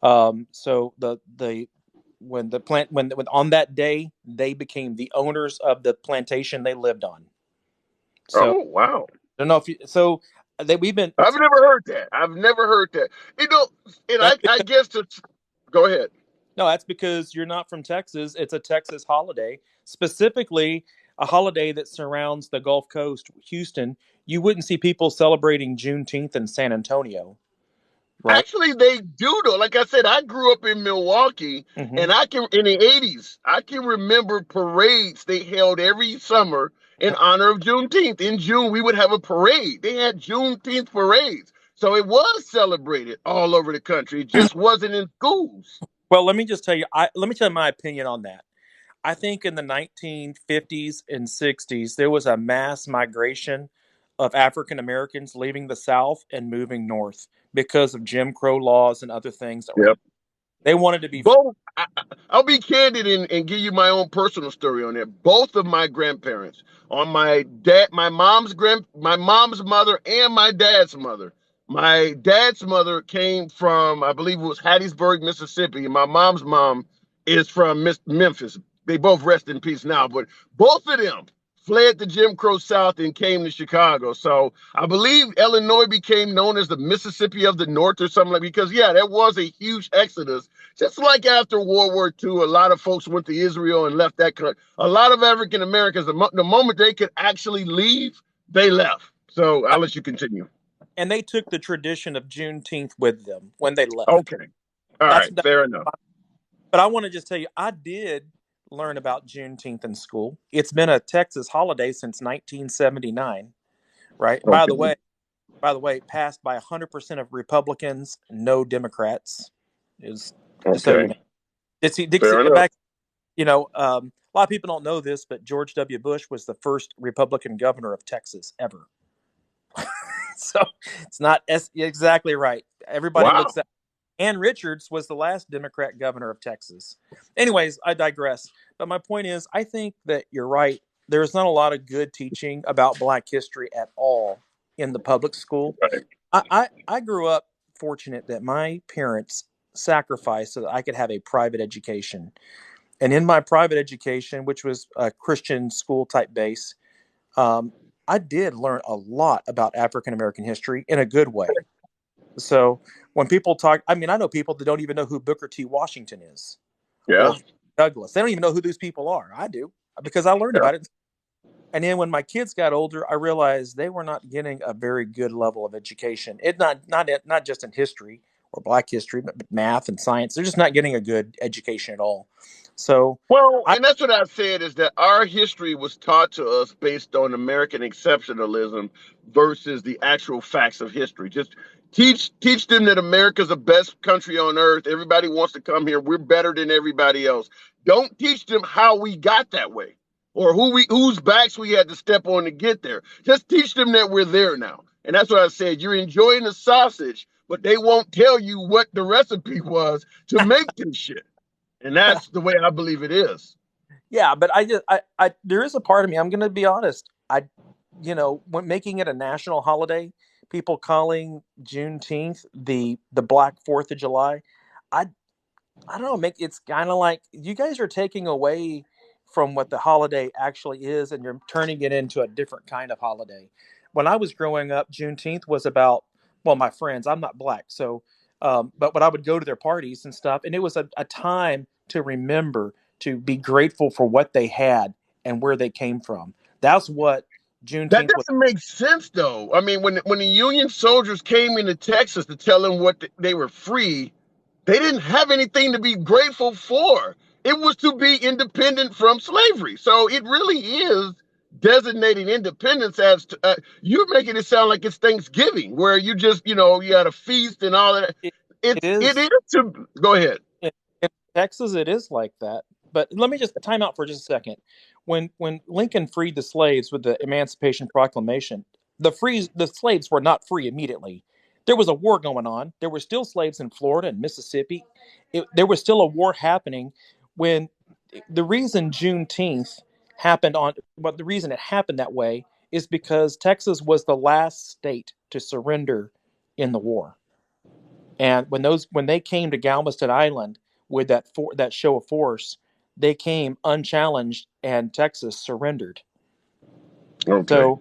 So when on that day, they became the owners of the plantation they lived on. So Oh, wow. I don't know if you, so we've been. I've never heard that. I've never heard that. You know, and I guess go ahead. No, that's because you're not from Texas. It's a Texas holiday, specifically a holiday that surrounds the Gulf Coast, Houston. You wouldn't see people celebrating Juneteenth in San Antonio, right? Actually, they do though. Like I said, I grew up in Milwaukee, Mhm. and in the 80s, I can remember parades they held every summer in honor of Juneteenth. In June, we would have a parade. They had Juneteenth parades. So it was celebrated all over the country. It just wasn't in schools. Well, let me just tell you. Let me tell you my opinion on that. I think in the 1950s and 60s, there was a mass migration of African Americans leaving the South and moving north because of Jim Crow laws and other things that were. Yep. They wanted to be. Both. I'll be candid and give you my own personal story on that. Both of my grandparents, on my mom's mother and my dad's mother. My dad's mother came from, I believe it was Hattiesburg, Mississippi, and my mom's mom is from Memphis. They both rest in peace now, but both of them fled the Jim Crow South and came to Chicago. So I believe Illinois became known as the Mississippi of the North or something like that, because yeah, that was a huge exodus. Just like after World War II, a lot of folks went to Israel and left that country. A lot of African Americans, the moment they could actually leave, They left. So I'll let you continue. And they took the tradition of Juneteenth with them when they left. Okay. All That's right. that. Fair enough. But I want to just tell you, I did learn about Juneteenth in school. It's been a Texas holiday since 1979, right? Okay. By the way, passed by 100% of Republicans, no Democrats. Is just so you Okay. know. Dixie Fair enough. back. A lot of people don't know this, but George W. Bush was the first Republican governor of Texas ever. So it's not exactly right. Everybody Wow. looks at Ann Richards was the last Democrat governor of Texas. Anyways, I digress. But my point is, I think that you're right. There's not a lot of good teaching about Black history at all in the public school. Right. I grew up fortunate that my parents sacrificed so that I could have a private education. And in my private education, which was a Christian school type base, I did learn a lot about African American history in a good way. So when people talk, I mean, I know people that don't even know who Booker T. Washington is Yeah. or Douglas. They don't even know who these people are. I do because I learned Yeah. about it. And then when my kids got older, I realized they were not getting a very good level of education. It not just in history or Black history, but math and science. They're just not getting a good education at all. So Well, I and that's what I said is that our history was taught to us based on American exceptionalism versus the actual facts of history. Just teach them that America's the best country on earth. Everybody wants to come here. We're better than everybody else. Don't teach them how we got that way or whose backs we had to step on to get there. Just teach them that we're there now. And that's what I said. You're enjoying the sausage, but they won't tell you what the recipe was to make this shit. And that's the way I believe it is. yeah, but I there is a part of me. I'm going to be honest. When making it a national holiday, people calling Juneteenth the Black Fourth of July, I I don't know. Make it's kind of like you guys are taking away from what the holiday actually is, and you're turning it into a different kind of holiday. When I was growing up, Juneteenth was about my friends. I'm not black, so but when I would go to their parties and stuff, and it was a time to remember, to be grateful for what they had and where they came from. That's what That Juneteenth was. doesn't make sense, though. I mean, when the Union soldiers came into Texas to tell them they were free, they didn't have anything to be grateful for. It was to be independent from slavery. So it really is designating independence as you're making it sound like it's Thanksgiving, where you just you had a feast and all that. It It is is. to go ahead. In Texas, it is like that. But let me just time out for just a second. When Lincoln freed the slaves with the Emancipation Proclamation, the slaves were not free immediately. There was a war going on. There were still slaves in Florida and Mississippi. There was still a war happening. When the reason Juneteenth happened on, but the reason it happened that way is because Texas was the last state to surrender in the war. And when they came to Galveston Island with that show of force, they came unchallenged, and Texas surrendered. Okay. So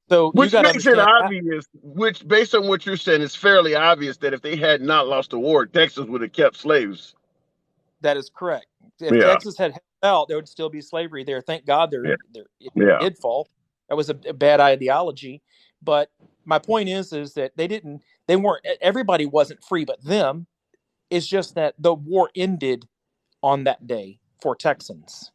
you Which got to makes it understand that. obvious, which based on what you're saying, it's fairly obvious that if they had not lost the war, Texas would have kept slaves. That is correct. If Yeah, Texas had held out, there would still be slavery there. Thank God it yeah. did fall. That was a bad ideology. But my point is that they weren't, everybody wasn't free but them. It's just that the war ended on that day for Texans.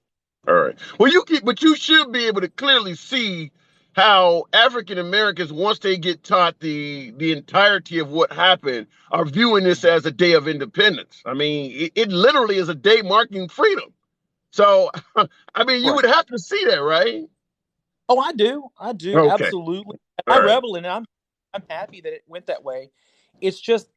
All right. Well, but you should be able to clearly see how African Americans, once they get taught the entirety of what happened, are viewing this as a day of independence. I mean, it literally is a day marking freedom. So, I mean, you Right. would have to see that, right? Oh, I do. I do. Okay. Absolutely. All I right. revel in it. I'm happy that it went that way. It's just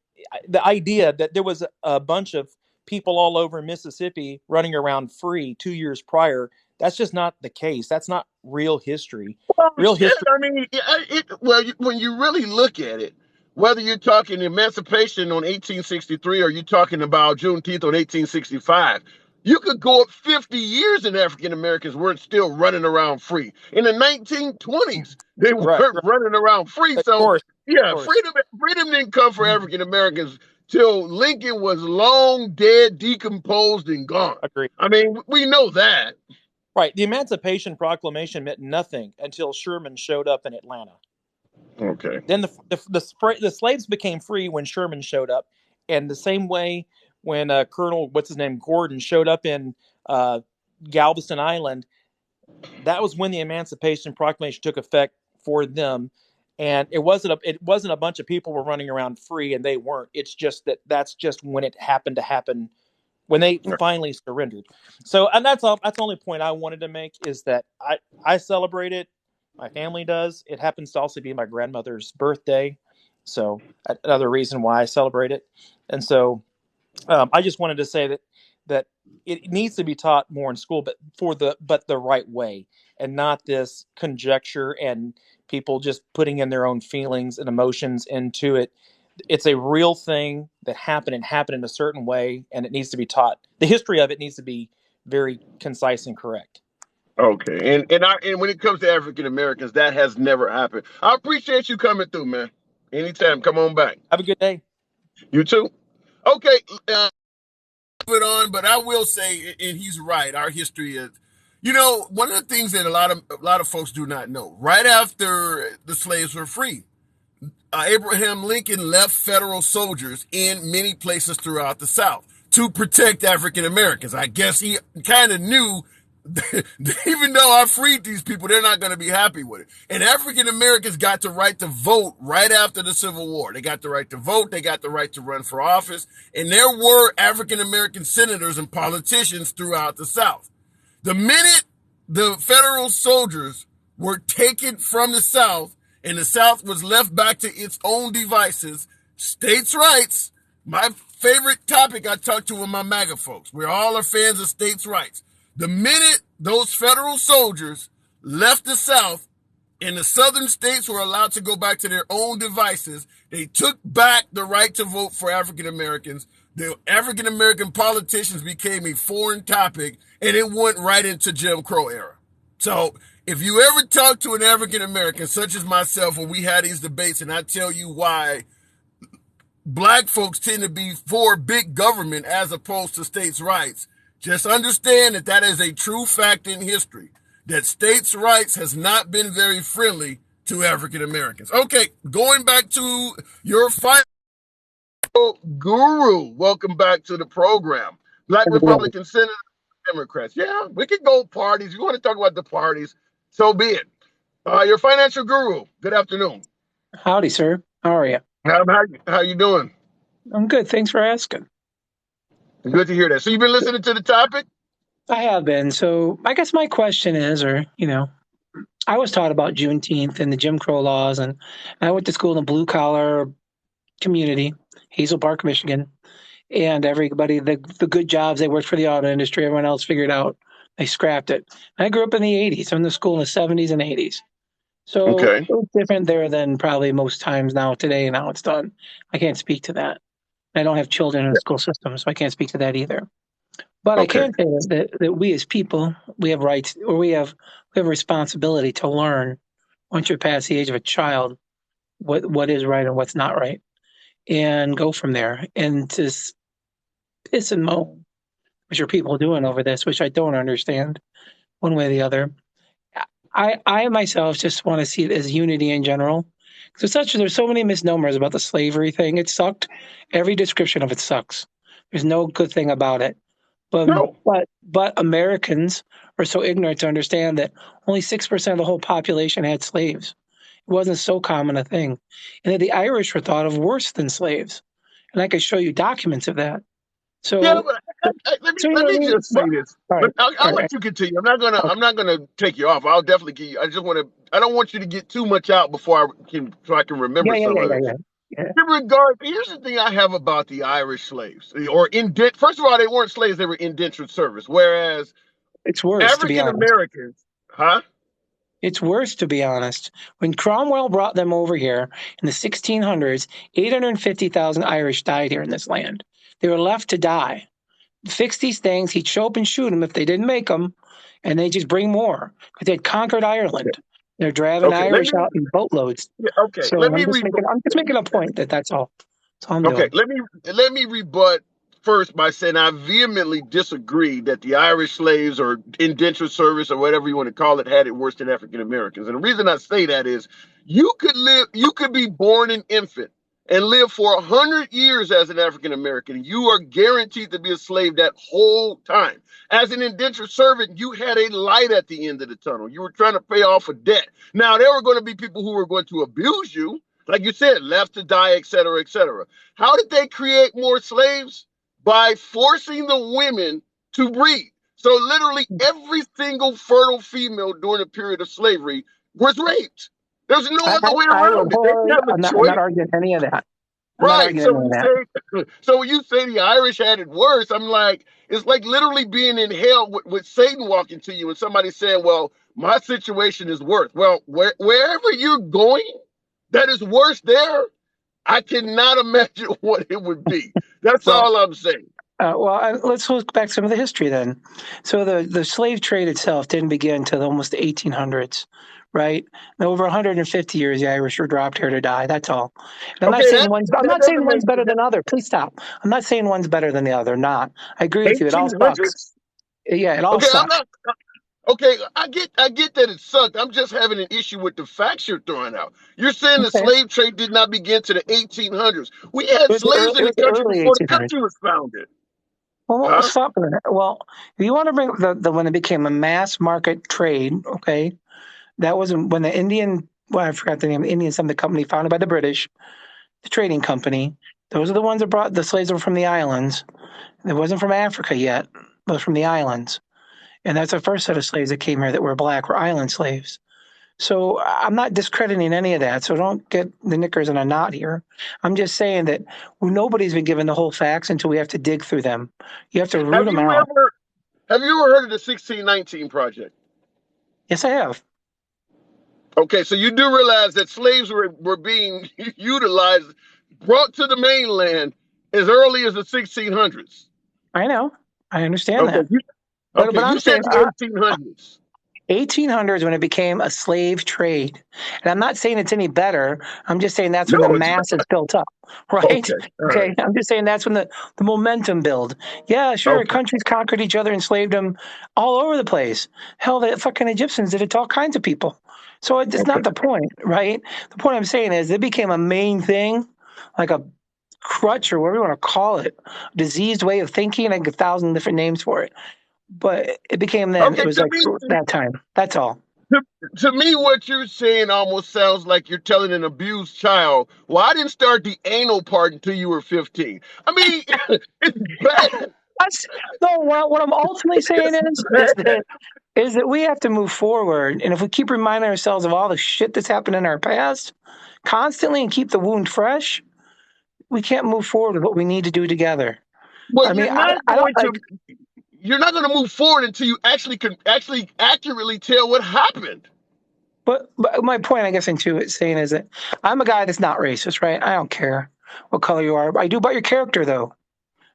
the idea that there was a bunch of people all over Mississippi running around free 2 years prior. That's just not the case. That's not real history. Well, Real shit. history. I mean, when you really look at it, whether you're talking emancipation on 1863 or you're talking about Juneteenth on 1865, you could go up 50 years and African Americans weren't still running around free. In the 1920s, they Right. weren't Right. running around free. Of So, course. Of yeah, course. freedom didn't come for African Americans till Lincoln was long dead, decomposed, and gone. Agree. I mean, we know that. Right. The Emancipation Proclamation meant nothing until Sherman showed up in Atlanta. Okay. Then the slaves became free when Sherman showed up, and the same way when Colonel Gordon showed up in Galveston Island, that was when the Emancipation Proclamation took effect for them. And it wasn't a bunch of people were running around free and they weren't. It's just that's just when it happened to happen, when they finally surrendered. So, and that's all. That's the only point I wanted to make, is that I celebrate it. My family does. It happens to also be my grandmother's birthday, so another reason why I celebrate it. And so, I just wanted to say that it needs to be taught more in school, but the right way, and not this conjecture and people just putting in their own feelings and emotions into it. It's a real thing that happened in a certain way, and it needs to be taught. The history of it needs to be very concise and correct. Okay. And when it comes to African Americans, that has never happened. I appreciate you coming through, man. Anytime, come on back. Have a good day. You too. Okay. Move it on, but I will say, and he's right. Our history is, one of the things that a lot of folks do not know. Right after the slaves were free, Abraham Lincoln left federal soldiers in many places throughout the South to protect African Americans. I guess he kind of knew that even though I freed these people, they're not going to be happy with it. And African Americans got the right to vote right after the Civil War. They got the right to vote. They got the right to run for office. And there were African American senators and politicians throughout the South. The minute the federal soldiers were taken from the South, and the South was left back to its own devices, states' rights, my favorite topic I talk to with my MAGA folks. We all are fans of states' rights. The minute those federal soldiers left the South and the southern states were allowed to go back to their own devices, they took back the right to vote for African Americans. The African American politicians became a foreign topic, and it went right into Jim Crow era. So if you ever talk to an African American, such as myself, when we had these debates, and I tell you why black folks tend to be for big government as opposed to states' rights, just understand that is a true fact in history, that states' rights has not been very friendly to African Americans. Okay, going back to your final guru, welcome back to the program. Black Republican Senator, Democrats. Yeah, we could go parties. You want to talk about the parties, so be it. Your financial guru, good afternoon. Howdy, sir. How are you? How you doing? I'm good. Thanks for asking. Good to hear that. So you've been listening to the topic? I have been. So I guess my question is, I was taught about Juneteenth and the Jim Crow laws, and I went to school in a blue-collar community, Hazel Park, Michigan, and everybody, the good jobs, they worked for the auto industry. Everyone else figured out, they scrapped it. I grew up in the 80s. I went to school in the 70s and 80s. So It was different there than probably most times now today and how it's done. I can't speak to that. I don't have children in the school system, so I can't speak to that either. But I can say that we as people, we have rights, or we have a responsibility to learn once you're past the age of a child what is right and what's not right, and go from there. And to piss and moan, which are people doing over this, which I don't understand one way or the other. I myself just want to see it as unity in general. There's so many misnomers about the slavery thing. It sucked. Every description of it sucks. There's no good thing about it. But Americans are so ignorant to understand that only 6% of the whole population had slaves. It wasn't so common a thing. And that the Irish were thought of worse than slaves. And I could show you documents of that. So yeah, let me just say this. Right, I'll let you continue. I'm not gonna take you off. I'll definitely give you. I don't want you to get too much out before I can remember some of it. Yeah. In regard, here's the thing I have about the Irish slaves, first of all, they weren't slaves; they were indentured service. Whereas it's worse. African Americans, It's worse, to be honest. When Cromwell brought them over here in the 1600s, 850,000 Irish died here in this land. They were left to die. Fix these things. He'd show up and shoot them if they didn't make them, and they just bring more because they'd conquered Ireland. They're driving Irish out in boatloads. Okay, so I'm just making a point that's all. That's all I'm doing. Let me rebut first by saying I vehemently disagree that the Irish slaves or indentured service or whatever you want to call it had it worse than African Americans. And the reason I say that is you could be born an infant and live for 100 years as an African American. You are guaranteed to be a slave that whole time. As an indentured servant, you had a light at the end of the tunnel. You were trying to pay off a debt. Now, there were going to be people who were going to abuse you, like you said, left to die, et cetera, et cetera. How did they create more slaves? By forcing the women to breed. So literally every single fertile female during the period of slavery was raped. There's no other way around it. They didn't have a I'm choice. not arguing any of that. Right. So when you say the Irish had it worse, I'm like, it's like literally being in hell with Satan walking to you and somebody saying, well, my situation is worse. Well, wherever you're going, that is worse there. I cannot imagine what it would be. That's all I'm saying. Let's look back some of the history then. So the slave trade itself didn't begin until almost the 1800s, right? And over 150 years, the Irish were dropped here to die. That's all. And I'm not saying one's better than the other. Please stop. I'm not saying one's better than the other. Not. I agree with you. It all sucks. Yeah, it all sucks. I get that it sucked. I'm just having an issue with the facts you're throwing out. You're saying the slave trade did not begin to the 1800s. We had slaves in the country before the country was founded. Well, stop a minute. Well, if you want to bring when it became a mass market trade, okay, that was when the Indian, I forgot the name, Indian something company founded by the British, the trading company. Those are the ones that brought the slaves over from the islands. It wasn't from Africa yet, it was from the islands. And that's the first set of slaves that came here that were black, were island slaves. So I'm not discrediting any of that. So don't get the knickers in a knot here. I'm just saying that nobody's been given the whole facts until we have to dig through them. You have to root them out. Have you ever heard of the 1619 Project? Yes, I have. Okay, so you do realize that slaves were being utilized, brought to the mainland as early as the 1600s. I know. I understand that. But I'm saying the 1800s. 1800s when it became a slave trade. And I'm not saying it's any better. I'm just saying that's when the masses built up, right? Okay. I'm just saying that's when the momentum build. Yeah, sure. Countries conquered each other, enslaved them all over the place. Hell, the fucking Egyptians did it to all kinds of people. So it's not the point, right? The point I'm saying is it became a main thing, like a crutch or whatever you want to call it, diseased way of thinking. I get 1,000 different names for it. But it became then. It was like that time. That's all. To me, what you're saying almost sounds like you're telling an abused child, well, I didn't start the anal part until you were 15. I mean, it's bad. What I'm ultimately saying is that we have to move forward. And if we keep reminding ourselves of all the shit that's happened in our past constantly and keep the wound fresh, we can't move forward with what we need to do together. Well, you're not going to move forward until you can accurately tell what happened. But my point, I guess, saying is that I'm a guy that's not racist, right? I don't care what color you are. I do about your character, though.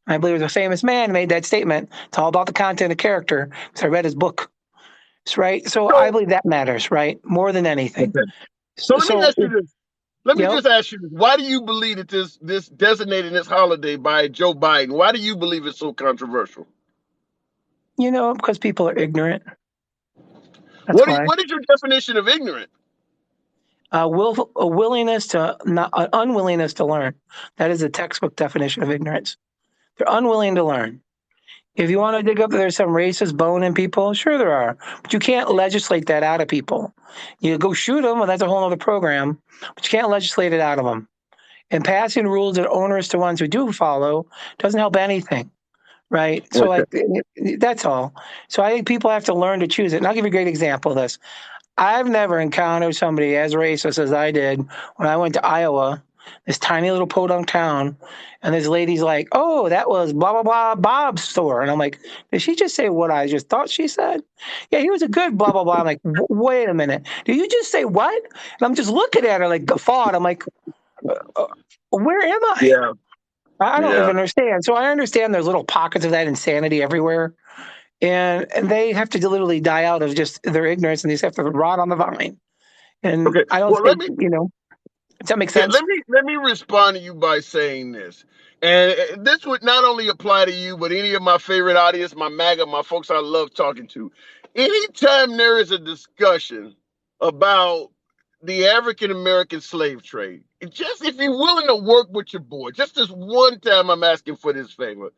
I believe it was a famous man made that statement. It's all about the content of character. So I read his book, right? So I believe that matters, right? More than anything. Okay. So let me ask you this. Let me just ask you this. Why do you believe that this designating this holiday by Joe Biden, why do you believe it's so controversial? Because people are ignorant. What is your definition of ignorant? Unwillingness to learn. That is a textbook definition of ignorance. They're unwilling to learn. If you want to dig up that there's some racist bone in people, sure there are. But you can't legislate that out of people. You go shoot them, well, that's a whole other program. But you can't legislate it out of them. And passing rules that are onerous to ones who do follow doesn't help anything. Right. So that's all. So I think people have to learn to choose it. And I'll give you a great example of this. I've never encountered somebody as racist as I did when I went to Iowa, this tiny little podunk town. And this lady's like, oh, that was blah, blah, blah, Bob's store. And I'm like, did she just say what I just thought she said? Yeah, he was a good blah, blah, blah. I'm like, wait a minute. Did you just say what? And I'm just looking at her like guffawed. I'm like, where am I? Yeah. I don't even understand. So I understand there's little pockets of that insanity everywhere. And they have to literally die out of just their ignorance and they just have to rot on the vine. And I don't think, does that make sense? Let me respond to you by saying this. And this would not only apply to you, but any of my favorite audience, my MAGA, my folks I love talking to. Anytime there is a discussion about the African American slave trade, just if you're willing to work with your boy, just this one time I'm asking for this favor,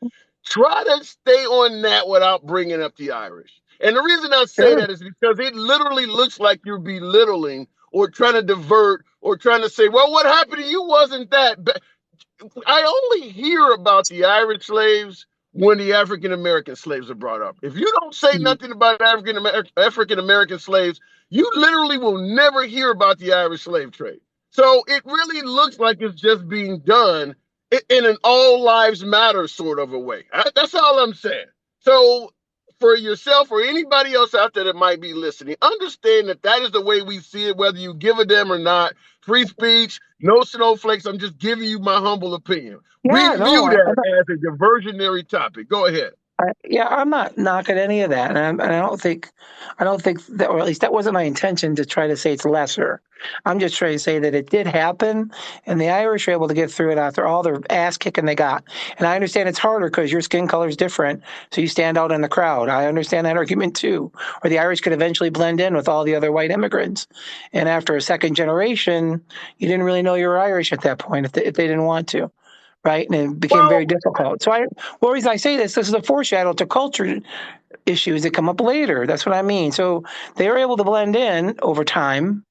try to stay on that without bringing up the Irish. And the reason I say Sure. that is because it literally looks like you're belittling or trying to divert or trying to say, well, what happened to you wasn't that bad. I only hear about the Irish slaves when the African American slaves are brought up. If you don't say nothing about African American slaves, you literally will never hear about the Irish slave trade. So it really looks like it's just being done in an all lives matter sort of a way. That's all I'm saying. So for yourself or anybody else out there that might be listening, understand that that is the way we see it, whether you give a damn or not. Free speech, no snowflakes. I'm just giving you my humble opinion. We Yeah, view no, that as a diversionary topic. Go ahead. yeah, I'm not knocking any of that, and I don't think that, or at least that wasn't my intention to try to say it's lesser. I'm just trying to say that it did happen, and the Irish were able to get through it after all their ass kicking they got. And I understand it's harder because your skin color is different, so you stand out in the crowd. I understand that argument too. Or the Irish could eventually blend in with all the other white immigrants, and after a second generation, you didn't really know you were Irish at that point if they didn't want to. Right, and it became very Well, difficult. So, the reason I say this is a foreshadow to culture issues that come up later. That's what I mean. So they were able to blend in over time,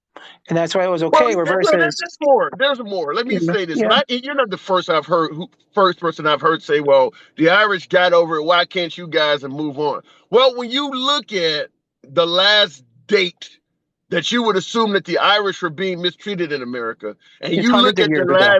and that's why it was well, okay. Where no, versus, there's more. There's more. Let me say this, yeah, and you're not the first person I've heard say, "Well, the Irish got over it. Why can't you guys and move on?" Well, when you look at the last date that you would assume that the Irish were being mistreated in America, and it's you look hundreds of at the years ago.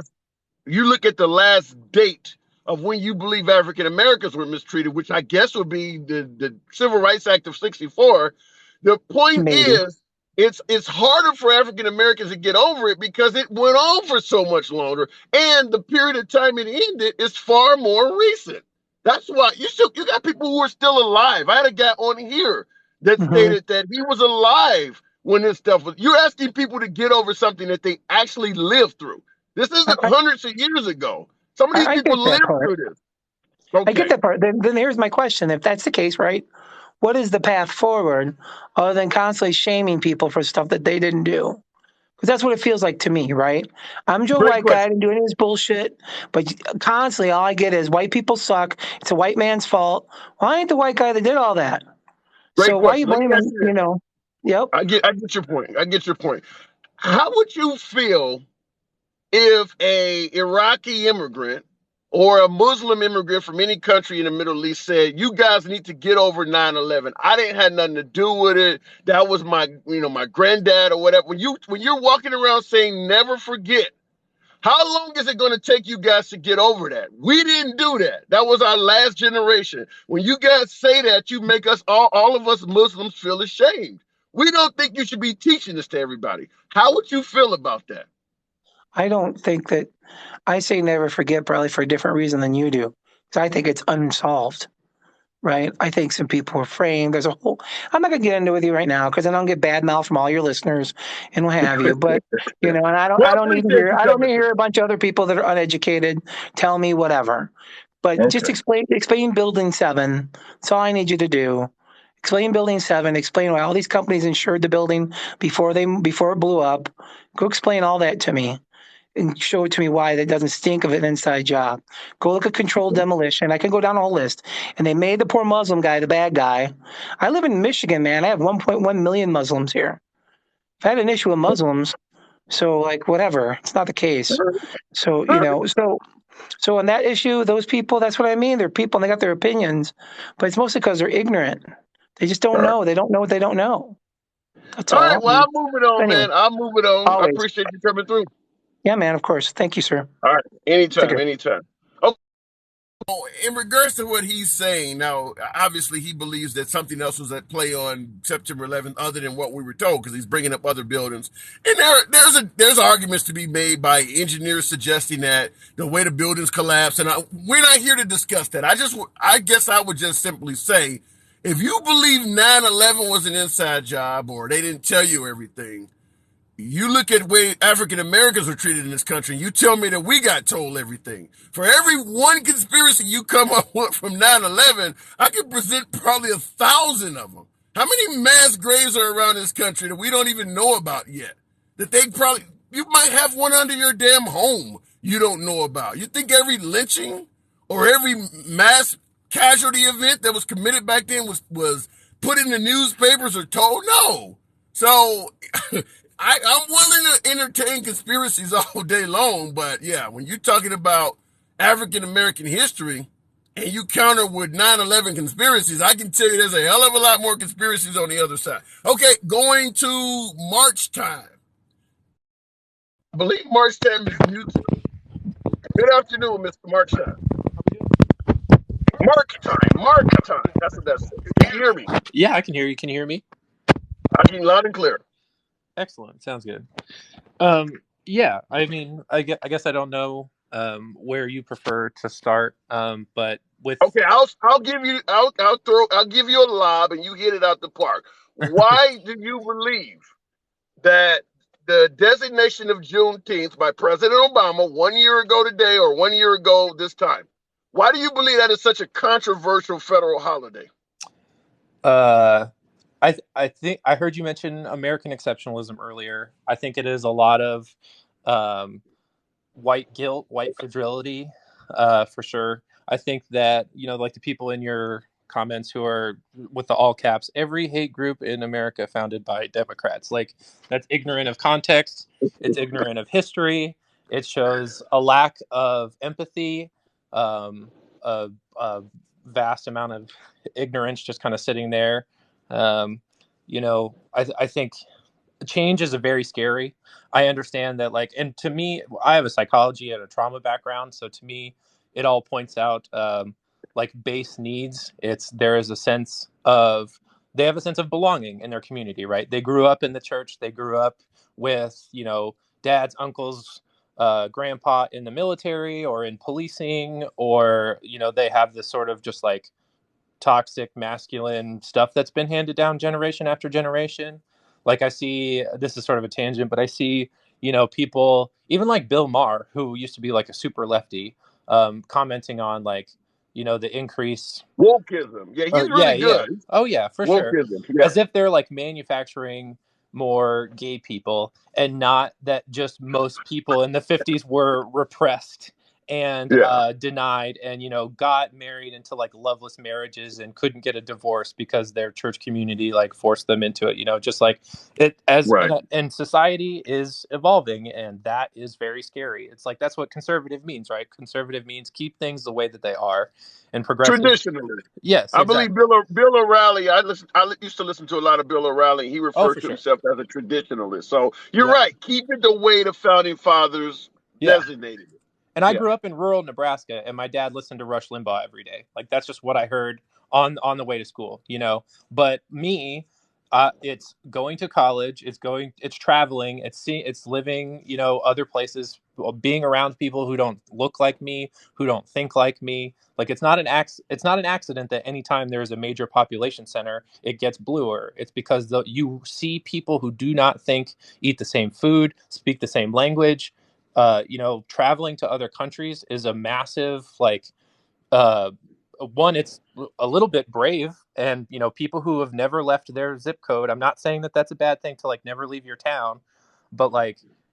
last date of when you believe African Americans were mistreated, which I guess would be the Civil Rights Act of '64. The point Maybe. is, it's harder for African Americans to get over it because it went on for so much longer, and the period of time it ended is far more recent. That's why you got people who are still alive. I had a guy on here that Hmm. stated that he was alive when this stuff was. You're asking people to get over something that they actually lived through. This I, isn't hundreds of years ago. Some of these I people get that lived part. through this. I get Okay, that part. Then here's my question: if that's the case, right? What is the path forward other than constantly shaming people for stuff that they didn't do? Because that's what it feels like to me, right? I'm Joe great White guy, I question. didn't do any of this bullshit, but constantly all I get is white people suck. It's a white man's fault. Well, I ain't the white guy that did all that. Great So why are you question. Let me ask blaming, you this. Yep. I get your point. I get your point. How would you feel if a Iraqi immigrant or a Muslim immigrant from any country in the Middle East said, "You guys need to get over 9/11. I didn't have nothing to do with it. That was my granddad or whatever." When you're walking around saying "never forget," how long is it going to take you guys to get over that? We didn't do that. That was our last generation. When you guys say that, you make us all of us Muslims feel ashamed. We don't think you should be teaching this to everybody. How would you feel about that? I don't think that I say never forget probably for a different reason than you do. Because I think it's unsolved. Right. I think some people are framed. There's a whole. I'm not gonna get into it with you right now because then I'll get bad mouth from all your listeners and what have you. But and I don't. Well, I I don't need to appreciate hear. you I don't need coming to hear through. a bunch of other people that are uneducated tell me whatever. But just Okay. explain Building 7. That's all I need you to do. Explain Building 7. Explain why all these companies insured the building before it blew up. Go explain all that to me and show it to me why that doesn't stink of an inside job. Go look at controlled demolition. I can go down a whole list. And they made the poor Muslim guy the bad guy. I live in Michigan, man. I have 1.1 million Muslims here. If I had an issue with Muslims, so like whatever, it's not the case. So so on that issue, those people, that's what I mean. They're people and they got their opinions, but it's mostly because they're ignorant. They just don't know. They don't know what they don't know. That's All right. all. Well, I'll move it on, Anyway, man. I'll move it on. I always. appreciate you coming through. Yeah, man, of course. Thank you, sir. All right. Take Anytime. care. Anytime. Okay. In regards to what he's saying, now, obviously, he believes that something else was at play on September 11th other than what we were told because he's bringing up other buildings. And there's arguments to be made by engineers suggesting that the way the buildings collapsed. And we're not here to discuss that. I guess I would just simply say, if you believe 9/11 was an inside job or they didn't tell you everything, You look at the way African Americans were treated in this country, and you tell me that we got told everything. For every one conspiracy you come up with from 9/11, I can present probably 1,000 of them. How many mass graves are around this country that we don't even know about yet? That you might have one under your damn home you don't know about. You think every lynching or every mass casualty event that was committed back then was put in the newspapers or told? No. So I'm willing to entertain conspiracies all day long, but yeah, when you're talking about African American history and you counter with 9/11 conspiracies, I can tell you there's a hell of a lot more conspiracies on the other side. Okay, going to March time. I believe March time is mutual. Good afternoon, Mr. March time. March time. That's what that says. Can you hear me? Yeah, I can hear you. Can you hear me? I can loud and clear. Excellent. Sounds good. Yeah, I mean, I guess I don't know where you prefer to start, but with Okay, I'll give you a lob and you hit it out the park. Why do you believe that the designation of Juneteenth by President Obama 1 year ago today or 1 year ago this time, why do you believe that is such a controversial federal holiday? I think I heard you mention American exceptionalism earlier. I think it is a lot of white guilt, white fragility, for sure. I think that, like the people in your comments who are with the all caps, every hate group in America founded by Democrats. Like, that's ignorant of context. It's ignorant of history. It shows a lack of empathy, a vast amount of ignorance just kind of sitting there. I think change is a very scary. I understand that, and to me, I have a psychology and a trauma background, so to me, it all points out base needs. There is a sense of they have a sense of belonging in their community, right? They grew up in the church. They grew up with dads, uncles, grandpa in the military or in policing, or they have this sort of just toxic masculine stuff that's been handed down generation after generation. I see, this is sort of a tangent, but I see, people, even like Bill Maher, who used to be a super lefty, commenting on the increase. Wokeism. Yeah, he's really good. Yeah. Oh yeah, for Wokeism, sure. yeah. As if they're manufacturing more gay people, and not that just most people in the 50s were repressed and denied and got married into loveless marriages and couldn't get a divorce because their church community forced them into it. Just it as right. And society is evolving, and that is very scary. It's that's what conservative means, right? Conservative means keep things the way that they are, and progressive traditionally. Yes, I believe Bill O'Reilly. I used to listen to a lot of Bill O'Reilly. He refers to himself as a traditionalist. So you're right. Keep it the way the founding fathers designated it. And I grew up in rural Nebraska, and my dad listened to Rush Limbaugh every day. That's just what I heard on the way to school, But me, it's going to college, it's traveling, it's living, other places, being around people who don't look like me, who don't think like me. It's not an accident that anytime there's a major population center, it gets bluer. It's because you see people who do not think, eat the same food, speak the same language. Traveling to other countries is a massive, one, it's a little bit brave, and, people who have never left their zip code. I'm not saying that that's a bad thing to never leave your town, but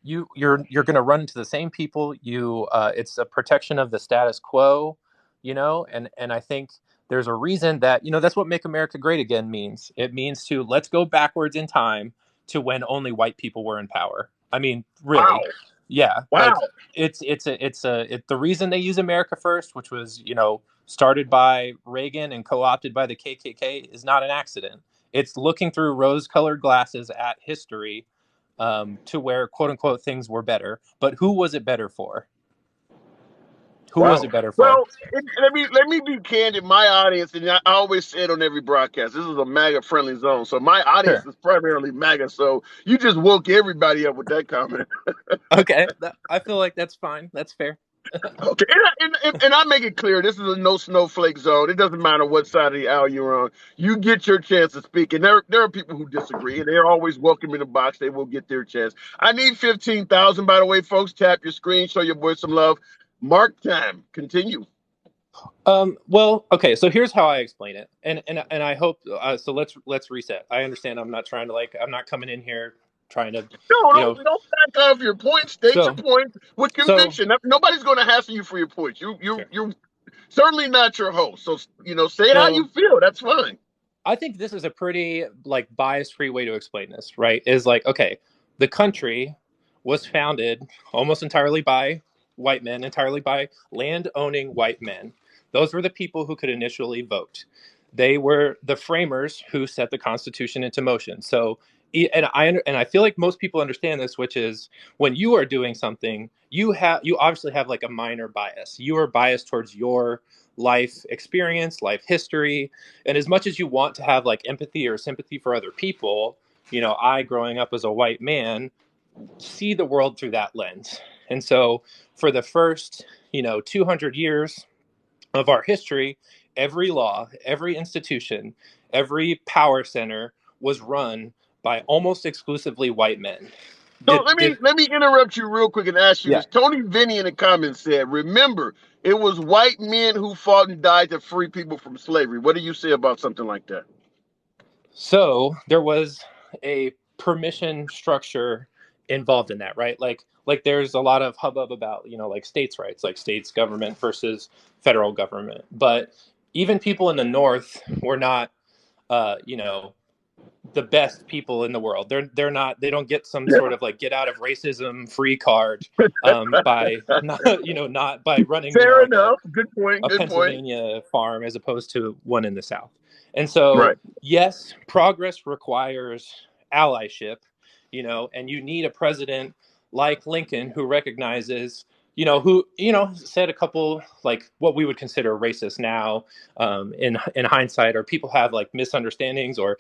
you're going to run into the same people. It's a protection of the status quo, and I think there's a reason that, that's what Make America Great Again means. It means to let's go backwards in time to when only white people were in power. I mean, really. Wow. Yeah. Wow. The reason they use America First, which was, started by Reagan and co-opted by the KKK, is not an accident. It's looking through rose-colored glasses at history, to where, quote unquote, things were better. But who was it better for? Who was it better for? Well, let me be candid. My audience, and I always say it on every broadcast, this is a MAGA friendly zone. So my audience is primarily MAGA. So you just woke everybody up with that comment. Okay. I feel like that's fine. That's fair. Okay, and I make it clear, this is a no snowflake zone. It doesn't matter what side of the aisle you're on. You get your chance to speak, and there are people who disagree, and they're always welcome in the box. They will get their chance. I need 15,000, by the way, folks. Tap your screen, show your boy some love. Mark time. Continue. Well, okay. So here's how I explain it, and I hope. So let's reset. I understand. I'm not trying to I'm not coming in here trying to, No, you know. don't back off your point. State your So point with so conviction. Nobody's going to hassle you for your points. sure. You're certainly not your host. So say it how So you feel. That's fine. I think this is a pretty bias-free way to explain this, right? Is okay, the country was founded almost entirely by white men, entirely by land-owning white men. Those were the people who could initially vote. They were the framers who set the Constitution into motion. So, and I feel like most people understand this, which is when you are doing something, you obviously have a minor bias. You are biased towards your life experience, life history, and as much as you want to have empathy or sympathy for other people, I, growing up as a white man, see the world through that lens. And so for the first 200 years of our history, every law, every institution, every power center was run by almost exclusively white men. So let me interrupt you real quick and ask you Yeah. this. Tony Vinny in the comments said, remember, it was white men who fought and died to free people from slavery. What do you say about something like that? So there was a permission structure involved in that, right? Like there's a lot of hubbub about, states' rights, like states government versus federal government. But even people in the North were not, the best people in the world. They're not. They don't get some sort of get out of racism free card by not by running Fair enough. Good point. a Good point. Pennsylvania farm as opposed to one in the South. And so, Right. yes, progress requires allyship, and you need a president like Lincoln who recognizes, who, said a couple what we would consider racist now in hindsight, or people have misunderstandings, or,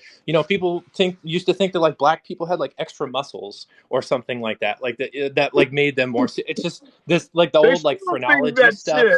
people used to think that black people had extra muscles or something like that, that made them more. It's just this the old phrenology stuff.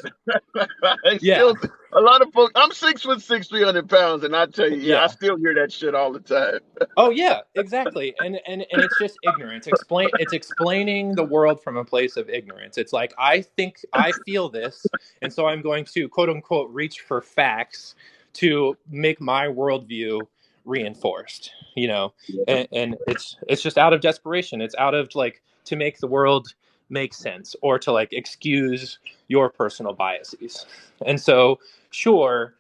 Yeah. A lot of folks. I'm 6'6", 300 pounds, and I tell you, Yeah. I still hear that shit all the time. Oh yeah, exactly. And it's just ignorance. It's explaining the world from a place of ignorance. It's I think I feel this, and so I'm going to quote unquote reach for facts to make my worldview reinforced. And it's just out of desperation. It's out of to make the world make sense, or to excuse your personal biases. And so sure,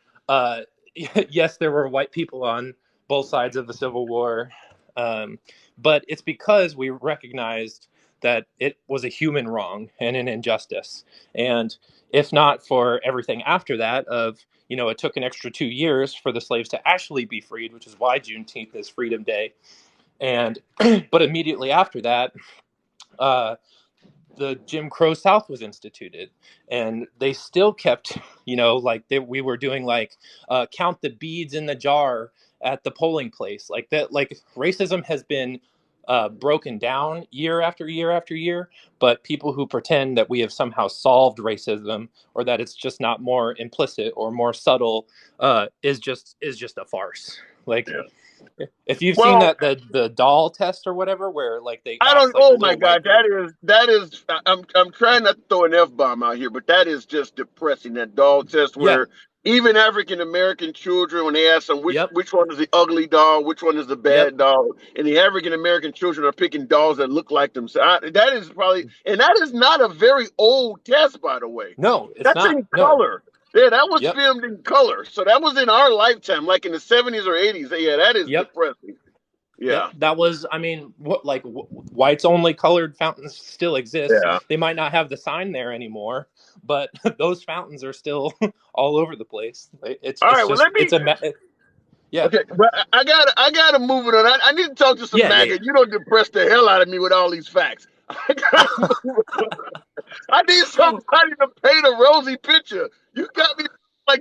yes, there were white people on both sides of the Civil War. But it's because we recognized that it was a human wrong and an injustice. And if not for everything after that it took an extra 2 years for the slaves to actually be freed, which is why Juneteenth is Freedom Day. And but immediately after that, the Jim Crow South was instituted, and they still kept, we were doing count the beads in the jar at the polling place, that. Racism has been broken down year after year after year, but people who pretend that we have somehow solved racism, or that it's just not more implicit or more subtle, is just a farce. Yeah. If you've seen that the doll test or whatever, where they I ask, don't. Oh my God, that is. I'm trying not to throw an F-bomb out here, but that is just depressing. That doll test where even African American children, when they ask them which one is the ugly doll, which one is the bad doll, and the African American children are picking dolls that look like themselves. That is probably, and that is not a very old test, by the way. No, that's in color. Yeah, that was filmed in color. So that was in our lifetime, like in the 70s or 80s. Yeah, that is depressing. Yeah. That was, whites only colored fountains still exist. Yeah. They might not have the sign there anymore, but those fountains are still all over the place. It's all right. just, Well, let me. Yeah. Okay, but I gotta move it on. I need to talk to some MAGA. You don't depress the hell out of me with all these facts. I need somebody to paint a rosy picture. You got me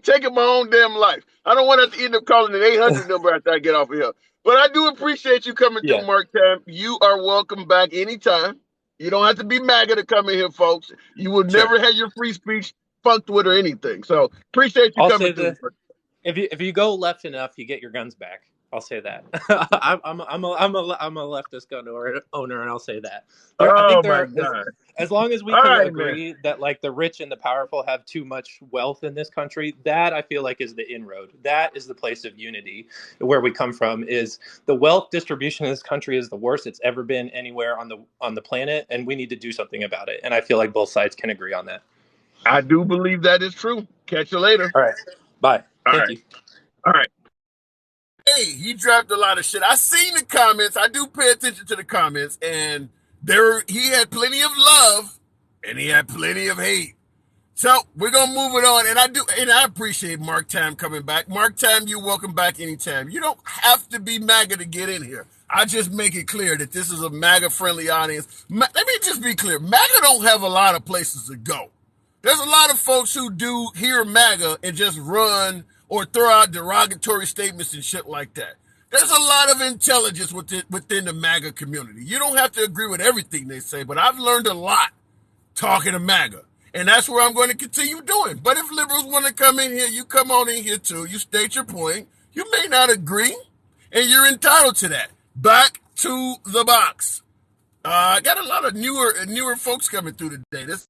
taking my own damn life. I don't want to have to end up calling an 800 number after I get off of here. But I do appreciate you coming through, Mark Time. You are welcome back anytime. You don't have to be MAGA to come in here, folks. You will Sure. never have your free speech fucked with or anything. So appreciate you I'll coming say through. the if you go left enough, you get your guns back. I'll say that. I'm a leftist gun owner, and I'll say that. I Oh think my there God. as long as we All can right, man. agree that like the rich and the powerful have too much wealth in this country, that I feel like is the inroad. That is the place of unity. Where we come from is the wealth distribution in this country is the worst it's ever been anywhere on the planet, and we need to do something about it. And I feel like both sides can agree on that. I do believe that is true. Catch you later. All right. Bye. All Thank right. you. All right. Hey, he dropped a lot of shit. I seen the comments. I do pay attention to the comments, and he had plenty of love, and he had plenty of hate. So we're gonna move it on, and I appreciate Mark Time coming back. Mark Time, you're welcome back anytime. You don't have to be MAGA to get in here. I just make it clear that this is a MAGA friendly audience. Let me just be clear: MAGA don't have a lot of places to go. There's a lot of folks who do hear MAGA and just run or throw out derogatory statements and shit like that. There's a lot of intelligence within the MAGA community. You don't have to agree with everything they say, but I've learned a lot talking to MAGA. And that's where I'm going to continue doing. But if liberals want to come in here, you come on in here too. You state your point. You may not agree, and you're entitled to that. Back to the box. I got a lot of newer folks coming through today. This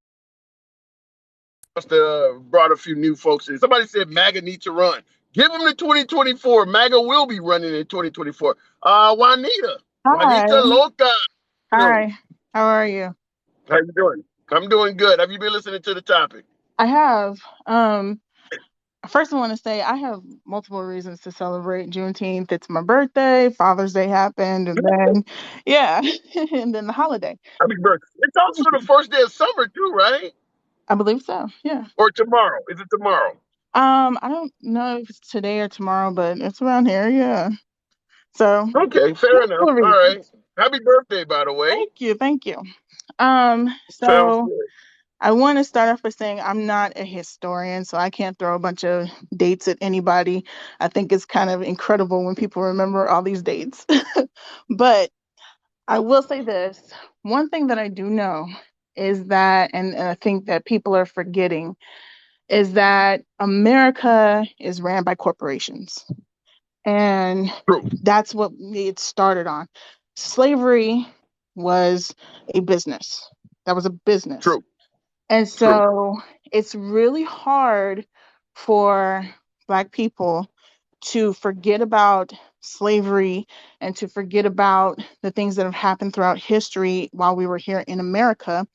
brought a few new folks in. Somebody said MAGA needs to run. Give them the 2024. MAGA will be running in 2024. Juanita. Hi. Juanita Loca. Hi. How are you? How you doing? I'm doing good. Have you been listening to the topic? I have. First I want to say I have multiple reasons to celebrate Juneteenth. It's my birthday, Father's Day happened, and then yeah, and then the holiday. Happy birthday. It's also the first day of summer too, right? I believe so. Yeah. Or tomorrow. Is it tomorrow? I don't know if it's today or tomorrow, but it's around here. Yeah. So Okay, fair enough. multiple All right. reasons. Happy birthday, by the way. Thank you. Thank you. Sounds So good. I want to start off by saying I'm not a historian, so I can't throw a bunch of dates at anybody. I think it's kind of incredible when people remember all these dates. But I will say this. One thing that I do know is that, and I think that people are forgetting, is that America is ran by corporations. And True. that's what it started on. Slavery was a business. That was a business. True. And True. so it's really hard for Black people to forget about slavery and to forget about the things that have happened throughout history while we were here in America.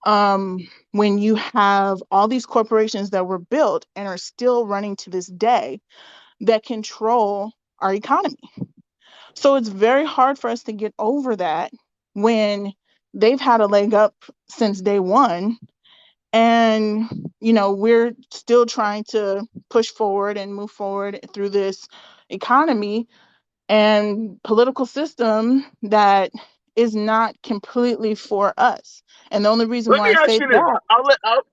When you have all these corporations that were built and are still running to this day that control our economy. So it's very hard for us to get over that when they've had a leg up since day one. And, we're still trying to push forward and move forward through this economy and political system that is not completely for us. And the only reason Let why me I ask say you this. that,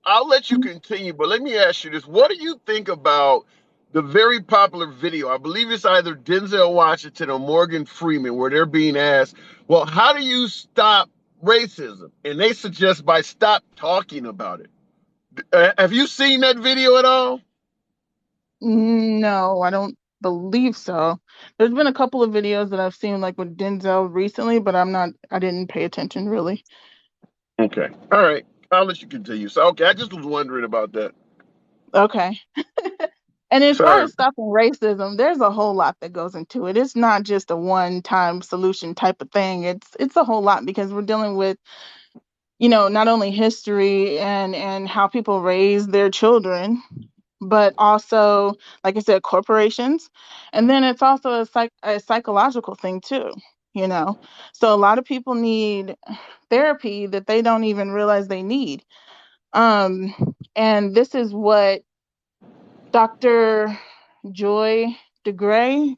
I'll let you continue, but let me ask you this. What do you think about the very popular video? I believe it's either Denzel Washington or Morgan Freeman, where they're being asked, well, how do you stop racism? And they suggest by stop talking about it. Have you seen that video at all? no, I don't believe so. There's been a couple of videos that I've seen like with Denzel recently, but I didn't pay attention really. Okay. All right. I'll let you continue. So, okay, I just was wondering about that. Okay. And as far Sorry. as stopping racism, there's a whole lot that goes into it. It's not just a one-time solution type of thing. It's a whole lot because we're dealing with, not only history and how people raise their children, but also, like I said, corporations. And then it's also a psychological thing too, you know. So a lot of people need therapy that they don't even realize they need. And this is what Dr. Joy DeGruy,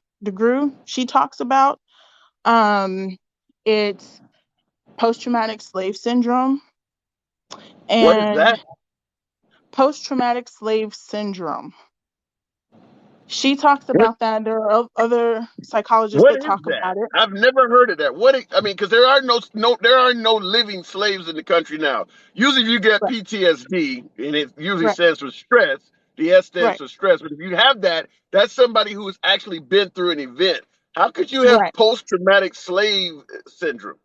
she talks about. It's post-traumatic slave syndrome What is and that? post-traumatic slave syndrome. She talks What about that. There are other psychologists what that is talk that? about it. I've never heard of that. I mean, because there are no living slaves in the country now. Usually, if you get Right, PTSD, and it usually right, stands for stress. The S stands right, for stress. But if you have that, that's somebody who has actually been through an event. How could you have right. post-traumatic slave syndrome?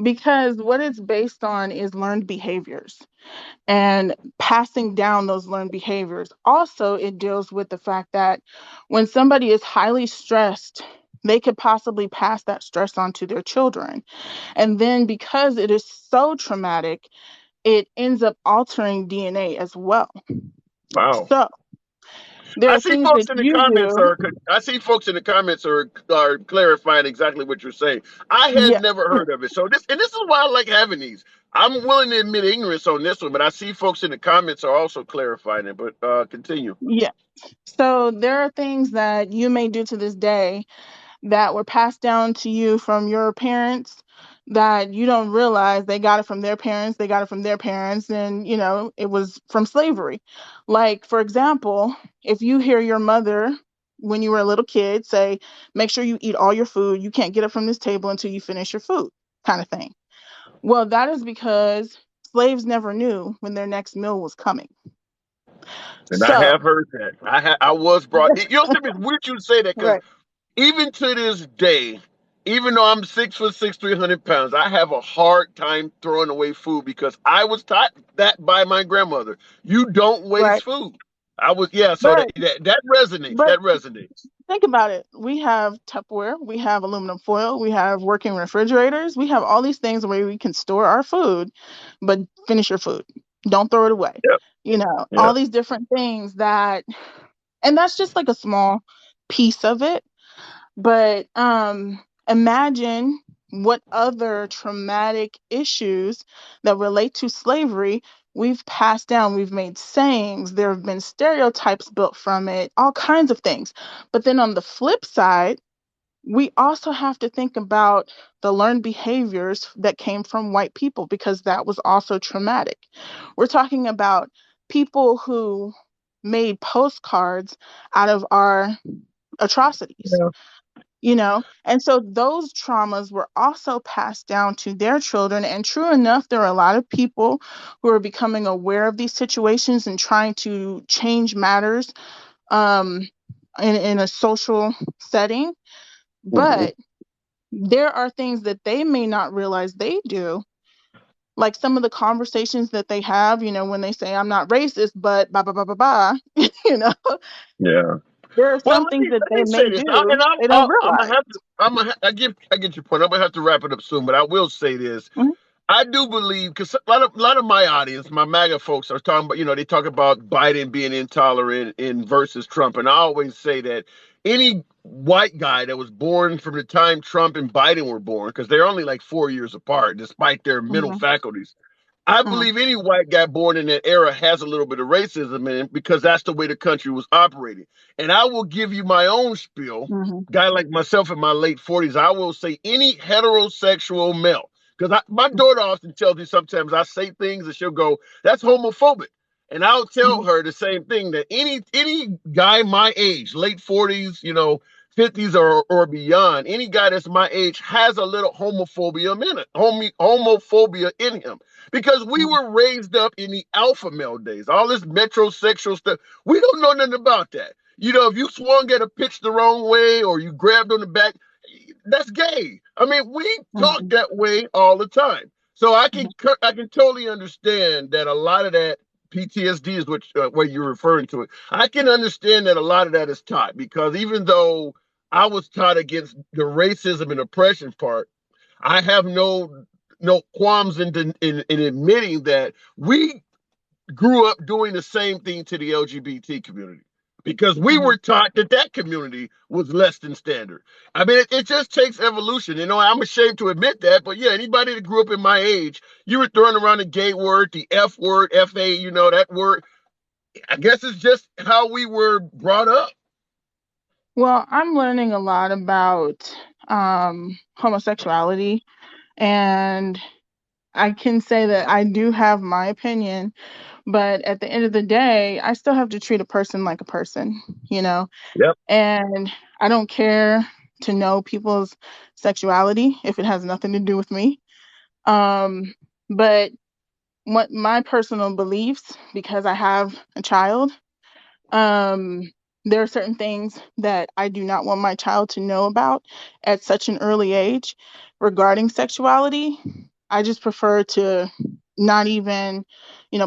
Because what it's based on is learned behaviors and passing down those learned behaviors. Also, it deals with the fact that when somebody is highly stressed, they could possibly pass that stress on to their children. And then because it is so traumatic, it ends up altering DNA as well. Wow. So there I are see things that folks in the you comments do. are I see folks in the comments are clarifying exactly what you're saying. I had Yeah, never heard of it. So this is why I like having these. I'm willing to admit ignorance on this one, but I see folks in the comments are also clarifying it. But continue. yeah. So there are things that you may do to this day that were passed down to you from your parents that you don't realize they got it from their parents, they got it from their parents, and it was from slavery. Like, for example, if you hear your mother when you were a little kid say, make sure you eat all your food, you can't get up from this table until you finish your food, kind of thing. Well, that is because slaves never knew when their next meal was coming. And I So, have heard that. I was brought. You know, it's weird you say that because right, even to this day, even though I'm 6'6", 300 pounds, I have a hard time throwing away food because I was taught that by my grandmother. You don't waste right. food. I was yeah. So But that resonates. but That resonates. think about it. We have Tupperware, we have aluminum foil, we have working refrigerators, we have all these things where we can store our food, but finish your food. Don't throw it away. Yeah. All Yeah. these different things and that's just like a small piece of it. But imagine what other traumatic issues that relate to slavery we've passed down. We've made sayings, there have been stereotypes built from it, all kinds of things. But then on the flip side, we also have to think about the learned behaviors that came from white people because that was also traumatic. We're talking about people who made postcards out of our atrocities, Yeah. and so those traumas were also passed down to their children. And true enough, there are a lot of people who are becoming aware of these situations and trying to change matters um, in a social setting. Mhm. But there are things that they may not realize they do. Like some of the conversations that they have, when they say, I'm not racist, but blah, blah, blah, blah, blah, you know, Yeah. there are Well, some things that let they me say may this, do they don't I'm gonna realize. have to. I get your point. I'm gonna have to wrap it up soon, but I will say this. Mhm, I do believe because a lot of my audience, my MAGA folks, are talking about. They talk about Biden being intolerant in versus Trump, and I always say that any white guy that was born from the time Trump and Biden were born, because they're only like 4 years apart, despite their mental mhm, faculties. I mhm, believe any white guy born in that era has a little bit of racism in it because that's the way the country was operating. And I will give you my own spiel. mhm, Guy like myself in my late 40s, I will say any heterosexual male, because my daughter often tells me sometimes I say things and she'll go, that's homophobic. And I'll tell mhm, her the same thing that any guy my age, late 40s, 50s or beyond, any guy that's my age has a little homophobia in it, homophobia in him because we mhm, were raised up in the alpha male days. All this metrosexual stuff, we don't know nothing about that. If you swung at a pitch the wrong way or you grabbed on the back, that's gay. I mean, we talk mhm, that way all the time. So I mhm, can I can totally understand that a lot of that PTSD is what you're referring to it. I can understand that a lot of that is taught because even though I was taught against the racism and oppression part, I have no qualms in admitting that we grew up doing the same thing to the LGBT community because we mhm. were taught that community was less than standard. I mean, it just takes evolution. I'm ashamed to admit that, but yeah, anybody that grew up in my age, you were throwing around the gay word, the F word, FA, that word. I guess it's just how we were brought up. Well, I'm learning a lot about homosexuality, and I can say that I do have my opinion, But at the end of the day, I still have to treat a person like a person, you know? Yep. And I don't care to know people's sexuality if it has nothing to do with me. But what my personal beliefs, because I have a child, there are certain things that I do not want my child to know about at such an early age regarding sexuality. I just prefer to not even,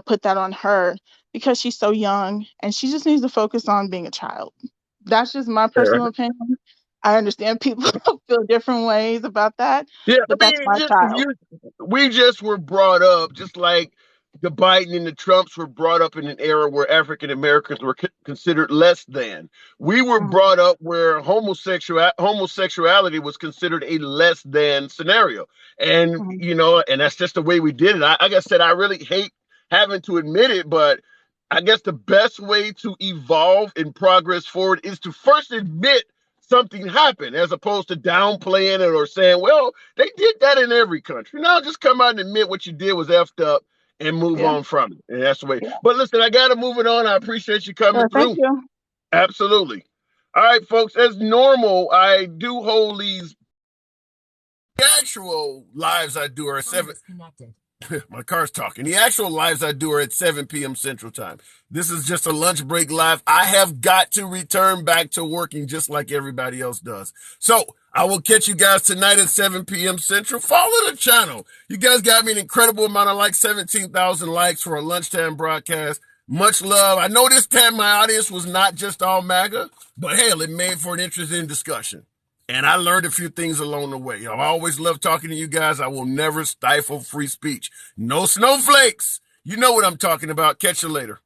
put that on her because she's so young and she just needs to focus on being a child. That's just my personal opinion. I understand people feel different ways about that, Yeah, I but mean, that's my child. we just were brought up, just like the Biden and the Trumps were brought up in an era where African Americans were considered less than. We were Mhm, brought up where homosexuality was considered a less than scenario, and mhm. and that's just the way we did it. Like I said, I really hate having to admit it, but I guess the best way to evolve and progress forward is to first admit something happened, as opposed to downplaying it or saying, well, they did that in every country. No, just come out and admit what you did was effed up and move Yeah, on from it. And that's the way. yeah. But listen, I got to move it on. I appreciate you coming Thank through. you. Absolutely. All right, folks, as normal, I do hold these. The actual lives I do are at 7. My car's talking. The actual lives I do are at 7 p.m. Central Time. This is just a lunch break live. I have got to return back to working just like everybody else does. So I will catch you guys tonight at 7 p.m. Central. Follow the channel. You guys got me an incredible amount of likes, 17,000 likes for a lunchtime broadcast. Much love. I know this time my audience was not just all MAGA, but hell, it made for an interesting discussion. And I learned a few things along the way. I've always loved talking to you guys. I will never stifle free speech. No snowflakes. You know what I'm talking about. Catch you later.